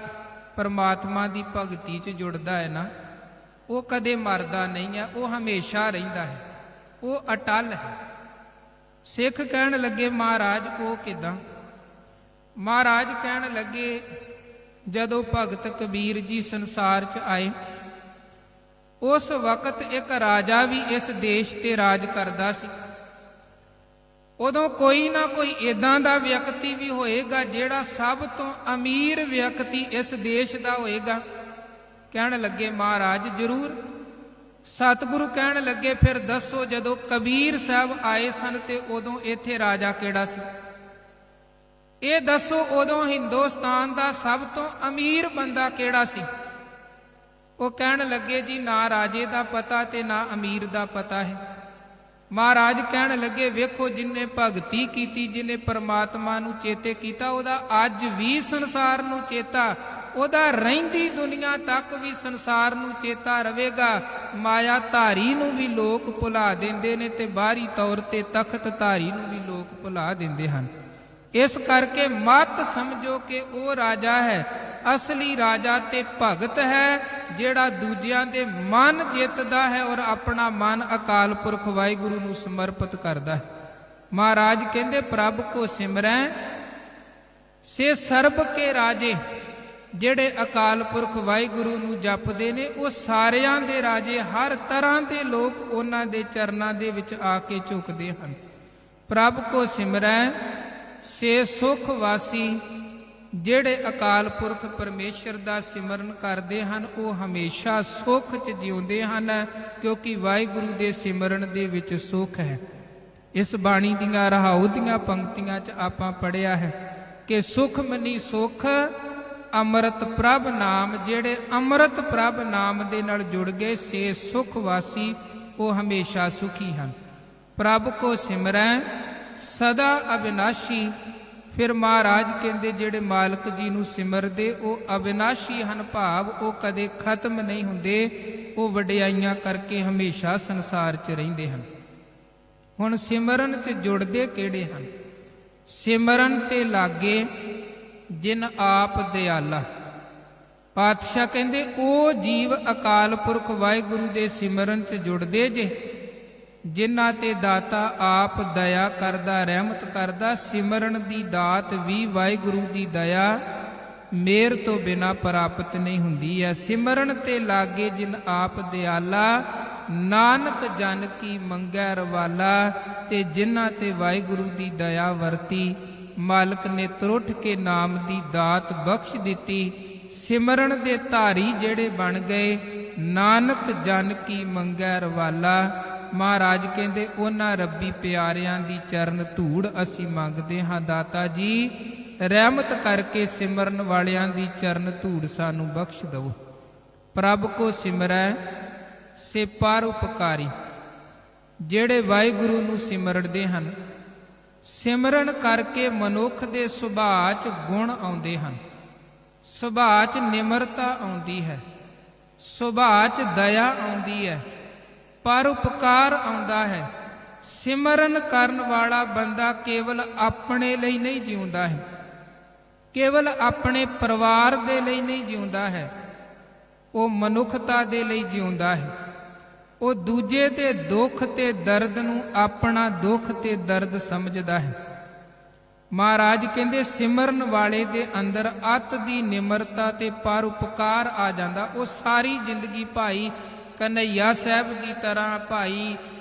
ਪਰਮਾਤਮਾ ਦੀ ਭਗਤੀ 'ਚ ਜੁੜਦਾ ਹੈ ਨਾ, ਉਹ ਕਦੇ ਮਰਦਾ ਨਹੀਂ ਹੈ, ਉਹ ਹਮੇਸ਼ਾ ਰਹਿੰਦਾ ਹੈ, ਉਹ ਅਟਲ ਹੈ। ਸਿੱਖ ਕਹਿਣ ਲੱਗੇ, ਮਹਾਰਾਜ ਉਹ ਕਿੱਦਾਂ? ਮਹਾਰਾਜ ਕਹਿਣ ਲੱਗੇ, ਜਦੋਂ ਭਗਤ ਕਬੀਰ ਜੀ ਸੰਸਾਰ 'ਚ ਆਏ, ਉਸ ਵਕਤ ਇੱਕ ਰਾਜਾ ਵੀ ਇਸ ਦੇਸ਼ ਤੇ ਰਾਜ ਕਰਦਾ ਸੀ। ਉਦੋਂ ਕੋਈ ਨਾ ਕੋਈ ਇਦਾਂ ਦਾ ਵਿਅਕਤੀ ਵੀ ਹੋਏਗਾ ਜਿਹੜਾ ਸਭ ਤੋਂ ਅਮੀਰ ਵਿਅਕਤੀ ਇਸ ਦੇਸ਼ ਦਾ ਹੋਏਗਾ। ਕਹਿਣ ਲੱਗੇ, ਮਹਾਰਾਜ ਜ਼ਰੂਰ। ਸਤਿਗੁਰੂ ਕਹਿਣ ਲੱਗੇ, ਫਿਰ ਦੱਸੋ ਜਦੋਂ ਕਬੀਰ ਸਾਹਿਬ ਆਏ ਸਨ ਤੇ ਉਦੋਂ ਇੱਥੇ ਰਾਜਾ ਕਿਹੜਾ ਸੀ? ਇਹ ਦੱਸੋ ਉਦੋਂ ਹਿੰਦੁਸਤਾਨ ਦਾ ਸਭ ਤੋਂ ਅਮੀਰ ਬੰਦਾ ਕਿਹੜਾ ਸੀ? ਉਹ ਕਹਿਣ ਲੱਗੇ, ਜੀ ਨਾ ਰਾਜੇ ਦਾ ਪਤਾ ਤੇ ਨਾ ਅਮੀਰ ਦਾ ਪਤਾ ਹੈ। ਮਹਾਰਾਜ ਕਹਿਣ ਲੱਗੇ, ਵੇਖੋ ਜਿਨਨੇ ਭਗਤੀ ਕੀਤੀ, ਜਿਨੇ ਪਰਮਾਤਮਾ ਨੂੰ ਚੇਤੇ ਕੀਤਾ, ਉਹਦਾ ਅੱਜ ਵੀ ਸੰਸਾਰ ਨੂੰ ਚੇਤਾ, ਉਹਦਾ ਰਹਿੰਦੀ ਦੁਨੀਆ ਤੱਕ ਵੀ ਸੰਸਾਰ ਨੂੰ ਚੇਤਾ ਰਵੇਗਾ। ਮਾਇਆ ਧਾਰੀ ਨੂੰ ਵੀ ਲੋਕ ਭੁਲਾ ਦਿੰਦੇ ਨੇ ਤੇ ਬਾਹਰੀ ਤੌਰ ਤੇ ਤਖਤ ਧਾਰੀ ਨੂੰ ਵੀ ਲੋਕ ਭੁਲਾ ਦਿੰਦੇ ਹਨ। ਇਸ ਕਰਕੇ ਮਤ ਸਮਝੋ ਕਿ ਉਹ ਰਾਜਾ ਹੈ, ਅਸਲੀ ਰਾਜਾ ਤੇ ਭਗਤ ਹੈ, ਜਿਹੜਾ ਦੂਜਿਆਂ ਦੇ ਮਨ ਜਿੱਤਦਾ ਹੈ ਔਰ ਆਪਣਾ ਮਨ ਅਕਾਲ ਪੁਰਖ ਵਾਹਿਗੁਰੂ ਨੂੰ ਸਮਰਪਿਤ ਕਰਦਾ ਹੈ। ਮਹਾਰਾਜ ਕਹਿੰਦੇ, ਪ੍ਰਭ ਕੋ ਸਿਮਰੈ ਸੇ ਸਰਬ ਕੇ ਰਾਜੇ। ਜਿਹੜੇ ਅਕਾਲ ਪੁਰਖ ਵਾਹਿਗੁਰੂ ਨੂੰ ਜਪਦੇ ਨੇ ਉਹ ਸਾਰਿਆਂ ਦੇ ਰਾਜੇ, ਹਰ ਤਰ੍ਹਾਂ ਦੇ ਲੋਕ ਉਹਨਾਂ ਦੇ ਚਰਨਾਂ ਦੇ ਵਿੱਚ ਆ ਕੇ ਝੁਕਦੇ ਹਨ। ਪ੍ਰਭ ਕੋ ਸਿਮਰੈ ਸੇ ਸੁਖ ਵਾਸੀ। ਜਿਹੜੇ ਅਕਾਲ ਪੁਰਖ ਪਰਮੇਸ਼ਰ ਦਾ ਸਿਮਰਨ ਕਰਦੇ ਹਨ ਉਹ ਹਮੇਸ਼ਾ ਸੁੱਖ 'ਚ ਜਿਉਂਦੇ ਹਨ, ਕਿਉਂਕਿ ਵਾਹਿਗੁਰੂ ਦੇ ਸਿਮਰਨ ਦੇ ਵਿੱਚ ਸੁੱਖ ਹੈ। ਇਸ ਬਾਣੀ ਦੀਆਂ ਰਹਾਉ ਦੀਆਂ ਪੰਕਤੀਆਂ 'ਚ ਆਪਾਂ ਪੜ੍ਹਿਆ ਹੈ ਕਿ ਸੁਖ ਮਨੀ ਸੁਖ ਅੰਮ੍ਰਿਤ ਪ੍ਰਭ ਨਾਮ। ਜਿਹੜੇ ਅੰਮ੍ਰਿਤ ਪ੍ਰਭ ਨਾਮ ਦੇ ਨਾਲ ਜੁੜ ਗਏ ਸੇ ਸੁਖ ਵਾਸੀ, ਉਹ ਹਮੇਸ਼ਾ ਸੁਖੀ ਹਨ। ਪ੍ਰਭ ਕੋ ਸਿਮਰੈ ਸਦਾ ਅਬਿਨਾਸ਼ੀ। ਫਿਰ ਮਹਾਰਾਜ ਕਹਿੰਦੇ, ਜਿਹੜੇ ਮਾਲਕ ਜੀ ਨੂੰ ਸਿਮਰਦੇ ਉਹ ਅਬਿਨਾਸ਼ੀ ਹਨ, ਭਾਵ ਉਹ ਕਦੇ ਖਤਮ ਨਹੀਂ ਹੁੰਦੇ, ਉਹ ਵਡਿਆਈਆਂ ਕਰਕੇ ਹਮੇਸ਼ਾ ਸੰਸਾਰ 'ਚ ਰਹਿੰਦੇ ਹਨ। ਹੁਣ ਸਿਮਰਨ 'ਚ ਜੁੜਦੇ ਕਿਹੜੇ ਹਨ? ਸਿਮਰਨ ਤੇ ਲਾਗੇ ਜਿਨ ਆਪ ਦਿਆਲਾ। ਪਾਤਸ਼ਾਹ ਕਹਿੰਦੇ ਉਹ ਜੀਵ ਅਕਾਲ ਪੁਰਖ ਵਾਹਿਗੁਰੂ ਦੇ ਸਿਮਰਨ 'ਚ ਜੁੜਦੇ ਜੇ ਜਿਨ੍ਹਾਂ ਤੇ ਦਾਤਾ ਆਪ ਦਇਆ ਕਰਦਾ, ਰਹਿਮਤ ਕਰਦਾ। ਸਿਮਰਨ ਦੀ ਦਾਤ ਵੀ ਵਾਹਿਗੁਰੂ ਦੀ ਦਇਆ ਮੇਰ ਤੋਂ ਬਿਨਾ ਪ੍ਰਾਪਤ ਨਹੀਂ ਹੁੰਦੀ ਹੈ। ਸਿਮਰਨ ਤੇ ਲਾਗੇ ਜਿਨ ਆਪ ਦਿਆਲਾ, ਨਾਨਕ ਜਨ ਕੀ ਮੰਗੈ ਰਵਾਲਾ। ਤੇ ਜਿਨ੍ਹਾਂ ਤੇ ਵਾਹਿਗੁਰੂ ਦੀ ਦਇਆ ਵਰਤੀ, ਮਾਲਕ ਨੇ ਤੁਰਠ ਕੇ ਨਾਮ ਦੀ ਦਾਤ ਬਖਸ਼ ਦਿੱਤੀ। ਸਿਮਰਨ ਦੇ ਧਾਰੀ ਜਿਹੜੇ ਬਣ ਗਏ, ਨਾਨਕ ਜਨ ਕੀ ਮੰਗੈ ਰਵਾਲਾ। ਮਹਾਰਾਜ ਕਹਿੰਦੇ ਉਹਨਾਂ ਰੱਬੀ ਪਿਆਰਿਆਂ ਦੀ ਚਰਨ ਧੂੜ ਅਸੀਂ ਮੰਗਦੇ ਹਾਂ। ਦਾਤਾ ਜੀ ਰਹਿਮਤ ਕਰਕੇ ਸਿਮਰਨ ਵਾਲਿਆਂ ਦੀ ਚਰਨ ਧੂੜ ਸਾਨੂੰ ਬਖਸ਼ ਦਵੋ। ਪ੍ਰਭ ਕੋ ਸਿਮਰੈ ਸੇ ਪਰਉਪਕਾਰੀ। ਜਿਹੜੇ ਵਾਹਿਗੁਰੂ ਨੂੰ ਸਿਮਰਦੇ ਹਨ, ਸਿਮਰਨ ਕਰਕੇ ਮਨੁੱਖ ਦੇ ਸੁਭਾਅ 'ਚ ਗੁਣ ਆਉਂਦੇ ਹਨ। ਸੁਭਾਅ 'ਚ ਨਿਮਰਤਾ ਆਉਂਦੀ ਹੈ, ਸੁਭਾਅ 'ਚ ਦਇਆ ਆਉਂਦੀ ਹੈ, ਪਰਉਪਕਾਰ ਆਉਂਦਾ ਹੈ। ਸਿਮਰਨ ਕਰਨ ਵਾਲਾ ਬੰਦਾ ਕੇਵਲ ਆਪਣੇ ਲਈ ਨਹੀਂ ਜਿਉਂਦਾ ਹੈ, ਕੇਵਲ ਆਪਣੇ ਪਰਿਵਾਰ ਦੇ ਲਈ ਨਹੀਂ ਜਿਉਂਦਾ ਹੈ, ਉਹ ਮਨੁੱਖਤਾ ਦੇ ਲਈ ਜਿਉਂਦਾ ਹੈ। ਉਹ ਦੂਜੇ ਦੇ ਦੁੱਖ ਤੇ ਦਰਦ ਨੂੰ ਆਪਣਾ ਦੁੱਖ ਤੇ ਦਰਦ ਸਮਝਦਾ ਹੈ। ਮਹਾਰਾਜ ਕਹਿੰਦੇ ਸਿਮਰਨ ਵਾਲੇ ਦੇ ਅੰਦਰ ਅਤ ਦੀ ਨਿਮਰਤਾ ਤੇ ਪਰਉਪਕਾਰ ਆ ਜਾਂਦਾ। ਉਹ ਸਾਰੀ ਜ਼ਿੰਦਗੀ ਭਾਈ ਕਨ੍ਹਈਆ ਸਾਹਿਬ ਦੀ ਤਰ੍ਹਾਂ, ਭਾਈ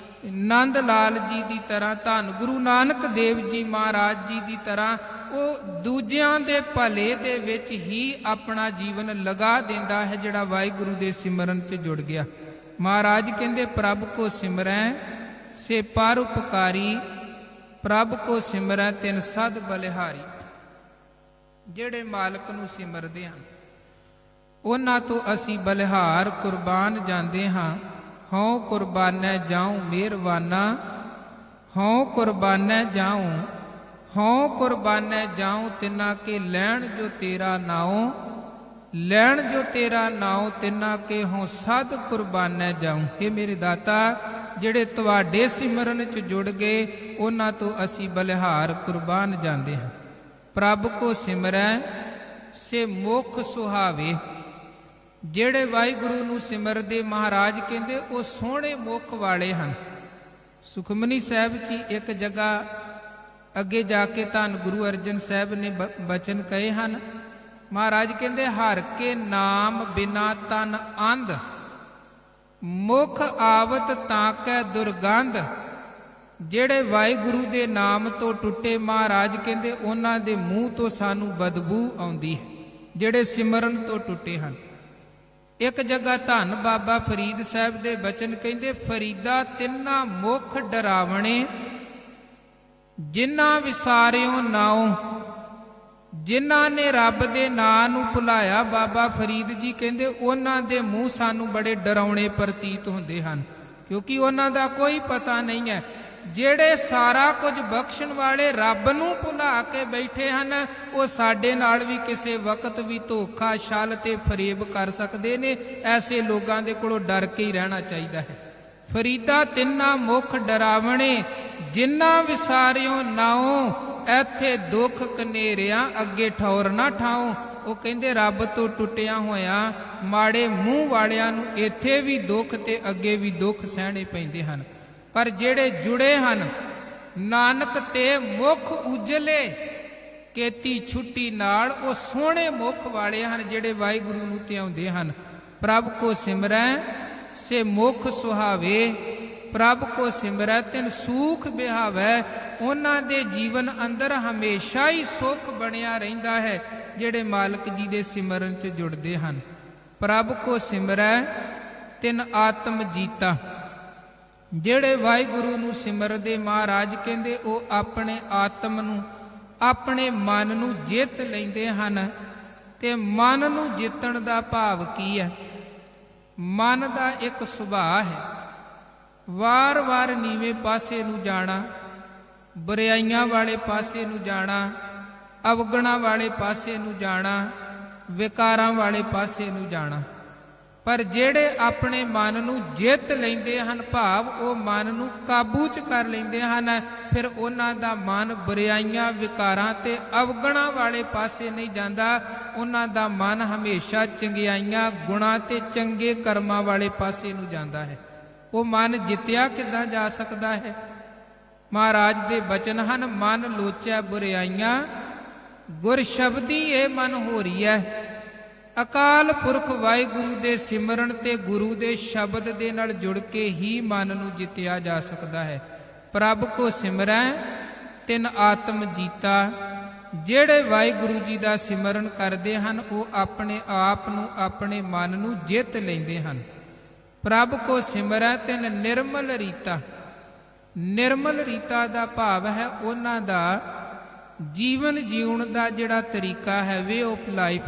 ਨੰਦ ਲਾਲ ਜੀ ਦੀ ਤਰ੍ਹਾਂ, ਧੰਨ ਗੁਰੂ ਨਾਨਕ ਦੇਵ ਜੀ ਮਹਾਰਾਜ ਜੀ ਦੀ ਤਰ੍ਹਾਂ ਉਹ ਦੂਜਿਆਂ ਦੇ ਭਲੇ ਦੇ ਵਿੱਚ ਹੀ ਆਪਣਾ ਜੀਵਨ ਲਗਾ ਦਿੰਦਾ ਹੈ, ਜਿਹੜਾ ਵਾਹਿਗੁਰੂ ਦੇ ਸਿਮਰਨ 'ਚ ਜੁੜ ਗਿਆ। ਮਹਾਰਾਜ ਕਹਿੰਦੇ ਪ੍ਰਭ ਕੋ ਸਿਮਰੈ ਸੇ ਪਰਉਪਕਾਰੀ, ਪ੍ਰਭ ਕੋ ਸਿਮਰੈ ਤਿਨ ਸਦ ਬਲਿਹਾਰੀ। ਜਿਹੜੇ ਮਾਲਕ ਨੂੰ ਸਿਮਰਦੇ ਹਨ ਉਹਨਾਂ ਤੋਂ ਅਸੀਂ ਬਲਿਹਾਰ ਕੁਰਬਾਨ ਜਾਂਦੇ ਹਾਂ। ਹਉ ਕੁਰਬਾਨੈ ਜਾਉ ਮਿਹਰਬਾਨਾ, ਹਉ ਕੁਰਬਾਨੈ ਜਾਉ, ਹਉ ਕੁਰਬਾਨੈ ਜਾਉ ਤਿਨਾ ਕੇ ਲੈਣ ਜੋ ਤੇਰਾ ਨਾਉ, ਲੈਣ ਜੋ ਤੇਰਾ ਨਾਉ ਤਿਨਾ ਕੇ ਹਉ ਸਦ ਕੁਰਬਾਨੈ ਜਾਉ। ਇਹ ਮੇਰੇ ਦਾਤਾ ਜਿਹੜੇ ਤੁਹਾਡੇ ਸਿਮਰਨ 'ਚ ਜੁੜ ਗਏ ਉਹਨਾਂ ਤੋਂ ਅਸੀਂ ਬਲਿਹਾਰ ਕੁਰਬਾਨ ਜਾਂਦੇ ਹਾਂ। ਪ੍ਰਭ ਕੋ ਸਿਮਰੈ ਸੇ ਮੁਖ ਸੁਹਾਵੇ। ਜਿਹੜੇ ਵਾਹਿਗੁਰੂ ਨੂੰ ਸਿਮਰਦੇ ਮਹਾਰਾਜ ਕਹਿੰਦੇ ਉਹ ਸੋਹਣੇ ਮੁਖ ਵਾਲੇ ਹਨ। ਸੁਖਮਨੀ ਸਾਹਿਬ 'ਚ ਇੱਕ ਜਗ੍ਹਾ ਅੱਗੇ ਜਾ ਕੇ ਧੰਨ ਗੁਰੂ ਅਰਜਨ ਸਾਹਿਬ ਨੇ ਬਚਨ ਕਹੇ ਹਨ। ਮਹਾਰਾਜ ਕਹਿੰਦੇ ਹਰ ਕੇ ਨਾਮ ਬਿਨਾ ਤਨ ਅੰਧ, ਮੁਖ ਆਵਤ ਤਾਂ ਕੈ ਦੁਰਗੰਧ। ਜਿਹੜੇ ਵਾਹਿਗੁਰੂ ਦੇ ਨਾਮ ਤੋਂ ਟੁੱਟੇ, ਮਹਾਰਾਜ ਕਹਿੰਦੇ ਉਹਨਾਂ ਦੇ ਮੂੰਹ ਤੋਂ ਸਾਨੂੰ ਬਦਬੂ ਆਉਂਦੀ ਹੈ, ਜਿਹੜੇ ਸਿਮਰਨ ਤੋਂ ਟੁੱਟੇ ਹਨ। ਇੱਕ ਜਗ੍ਹਾ ਧੰਨ ਬਾਬਾ ਫਰੀਦ ਸਾਹਿਬ ਦੇ ਬਚਨ ਕਹਿੰਦੇ ਫਰੀਦਾ ਤਿੰਨਾ ਮੁਖ ਡਰਾਵਣੇ, ਜਿਨ੍ਹਾਂ ਵਿਸਾਰਿਓ ਨਾਉ। ਜਿਨ੍ਹਾਂ ਨੇ ਰੱਬ ਦੇ ਨਾਂ ਨੂੰ ਭੁਲਾਇਆ, ਬਾਬਾ ਫਰੀਦ ਜੀ ਕਹਿੰਦੇ ਉਹਨਾਂ ਦੇ ਮੂੰਹ ਸਾਨੂੰ ਬੜੇ ਡਰਾਉਣੇ ਪ੍ਰਤੀਤ ਹੁੰਦੇ ਹਨ, ਕਿਉਂਕਿ ਉਹਨਾਂ ਦਾ ਕੋਈ ਪਤਾ ਨਹੀਂ ਹੈ। ਜਿਹੜੇ ਸਾਰਾ ਕੁਝ ਬਖਸ਼ਣ ਵਾਲੇ ਰੱਬ ਨੂੰ ਭੁਲਾ ਕੇ ਬੈਠੇ ਹਨ, ਉਹ ਸਾਡੇ ਨਾਲ ਵੀ ਕਿਸੇ ਵਕਤ ਵੀ ਧੋਖਾ, ਛਲ ਤੇ ਫਰੇਬ ਕਰ ਸਕਦੇ ਨੇ। ਐਸੇ ਲੋਕਾਂ ਦੇ ਕੋਲੋਂ ਡਰ ਕੇ ਹੀ ਰਹਿਣਾ ਚਾਹੀਦਾ ਹੈ। ਫਰੀਦਾ ਤਿੰਨਾ ਮੁਖ ਡਰਾਵਣੇ, ਜਿਨ੍ਹਾਂ ਵਿਸਾਰਿਓ ਨਾਉ। ਇੱਥੇ ਦੁੱਖ ਕਨੇਰਿਆਂ ਅੱਗੇ ਠੌਰ ਨਾ ਠਾਉ। ਉਹ ਕਹਿੰਦੇ ਰੱਬ ਤੋਂ ਟੁੱਟਿਆ ਹੋਇਆ ਮਾੜੇ ਮੂੰਹ ਵਾਲਿਆਂ ਨੂੰ ਇੱਥੇ ਵੀ ਦੁੱਖ ਤੇ ਅੱਗੇ ਵੀ ਦੁੱਖ ਸਹਿਣੇ ਪੈਂਦੇ ਹਨ। ਪਰ ਜਿਹੜੇ ਜੁੜੇ ਹਨ ਨਾਨਕ ਤੇ ਮੁਖ ਉਜਲੇ ਕੇਤੀ ਛੁੱਟੀ ਨਾਲ, ਉਹ ਸੋਹਣੇ ਮੁਖ ਵਾਲੇ ਹਨ ਜਿਹੜੇ ਵਾਹਿਗੁਰੂ ਨੂੰ ਧਿਆਉਂਦੇ ਹਨ। ਪ੍ਰਭ ਕੋ ਸਿਮਰੈ ਸੇ ਮੁਖ ਸੁਹਾਵੇ, ਪ੍ਰਭ ਕੋ ਸਿਮਰੈ ਤਿਨ ਸੂਖ ਬਿਹਾਵੈ। ਉਹਨਾਂ ਦੇ ਜੀਵਨ ਅੰਦਰ ਹਮੇਸ਼ਾ ਹੀ ਸੁੱਖ ਬਣਿਆ ਰਹਿੰਦਾ ਹੈ ਜਿਹੜੇ ਮਾਲਕ ਜੀ ਦੇ ਸਿਮਰਨ 'ਚ ਜੁੜਦੇ ਹਨ। ਪ੍ਰਭ ਕੋ ਸਿਮਰੈ ਤਿਨ ਆਤਮ ਜੀਤਾ। ਜਿਹੜੇ ਵਾਹਿਗੁਰੂ ਨੂੰ ਸਿਮਰਦੇ, ਮਹਾਰਾਜ ਕਹਿੰਦੇ ਉਹ ਆਪਣੇ ਆਤਮ ਨੂੰ, ਆਪਣੇ ਮਨ ਨੂੰ ਜਿੱਤ ਲੈਂਦੇ ਹਨ। ਤੇ ਮਨ ਨੂੰ ਜਿੱਤਣ ਦਾ ਭਾਵ ਕੀ ਹੈ? ਮਨ ਦਾ ਇੱਕ ਸੁਭਾਅ ਹੈ, ਵਾਰ-ਵਾਰ ਨੀਵੇਂ ਪਾਸੇ ਨੂੰ ਜਾਣਾ, ਬੁਰਾਈਆਂ ਵਾਲੇ ਪਾਸੇ ਨੂੰ ਜਾਣਾ, ਅਵਗੁਣਾਂ ਵਾਲੇ ਪਾਸੇ ਨੂੰ ਜਾਣਾ, ਵਿਕਾਰਾਂ ਵਾਲੇ ਪਾਸੇ ਨੂੰ ਜਾਣਾ। ਪਰ ਜਿਹੜੇ ਆਪਣੇ ਮਨ ਨੂੰ ਜਿੱਤ ਲੈਂਦੇ ਹਨ, ਭਾਵ ਉਹ ਮਨ ਨੂੰ ਕਾਬੂ 'ਚ ਕਰ ਲੈਂਦੇ ਹਨ, ਫਿਰ ਉਹਨਾਂ ਦਾ ਮਨ ਬੁਰਾਈਆਂ, ਵਿਕਾਰਾਂ ਤੇ ਅਵਗੁਣਾਂ ਵਾਲੇ ਪਾਸੇ ਨਹੀਂ ਜਾਂਦਾ। ਉਹਨਾਂ ਦਾ ਮਨ ਹਮੇਸ਼ਾ ਚੰਗਿਆਈਆਂ, ਗੁਣਾਂ ਤੇ ਚੰਗੇ ਕਰਮਾਂ ਵਾਲੇ ਪਾਸੇ ਨੂੰ ਜਾਂਦਾ ਹੈ। ਉਹ ਮਨ ਜਿੱਤਿਆ ਕਿੱਦਾਂ ਜਾ ਸਕਦਾ ਹੈ? ਮਹਾਰਾਜ ਦੇ ਬਚਨ ਹਨ, ਮਨ ਲੋਚੈ ਬੁਰਾਈਆਂ, ਗੁਰ ਸ਼ਬਦੀ ਇਹ ਮਨ ਹੋ ਰਹੀ ਹੈ। ਅਕਾਲ ਪੁਰਖ ਵਾਹਿਗੁਰੂ ਦੇ ਸਿਮਰਨ ਤੇ ਗੁਰੂ ਦੇ ਸ਼ਬਦ ਦੇ ਨਾਲ ਜੁੜ ਕੇ ਹੀ ਮਨ ਨੂੰ ਜਿੱਤਿਆ ਜਾ ਸਕਦਾ ਹੈ। ਪ੍ਰਭ ਕੋ ਸਿਮਰੈ ਤਿਨ ਆਤਮ ਜੀਤਾ। ਜਿਹੜੇ ਵਾਹਿਗੁਰੂ ਜੀ ਦਾ ਸਿਮਰਨ ਕਰਦੇ ਹਨ ਉਹ ਆਪਣੇ ਆਪ ਨੂੰ, ਆਪਣੇ ਮਨ ਨੂੰ ਜਿੱਤ ਲੈਂਦੇ ਹਨ। ਪ੍ਰਭ ਕੋ ਸਿਮਰੈ ਤਿਨ ਨਿਰਮਲ ਰੀਤਾ। ਨਿਰਮਲ ਰੀਤਾ ਦਾ ਭਾਵ ਹੈ ਉਹਨਾਂ ਦਾ ਜੀਵਨ ਜਿਉਣ ਦਾ ਜਿਹੜਾ ਤਰੀਕਾ ਹੈ, ਵੇ ਆਫ ਲਾਈਫ,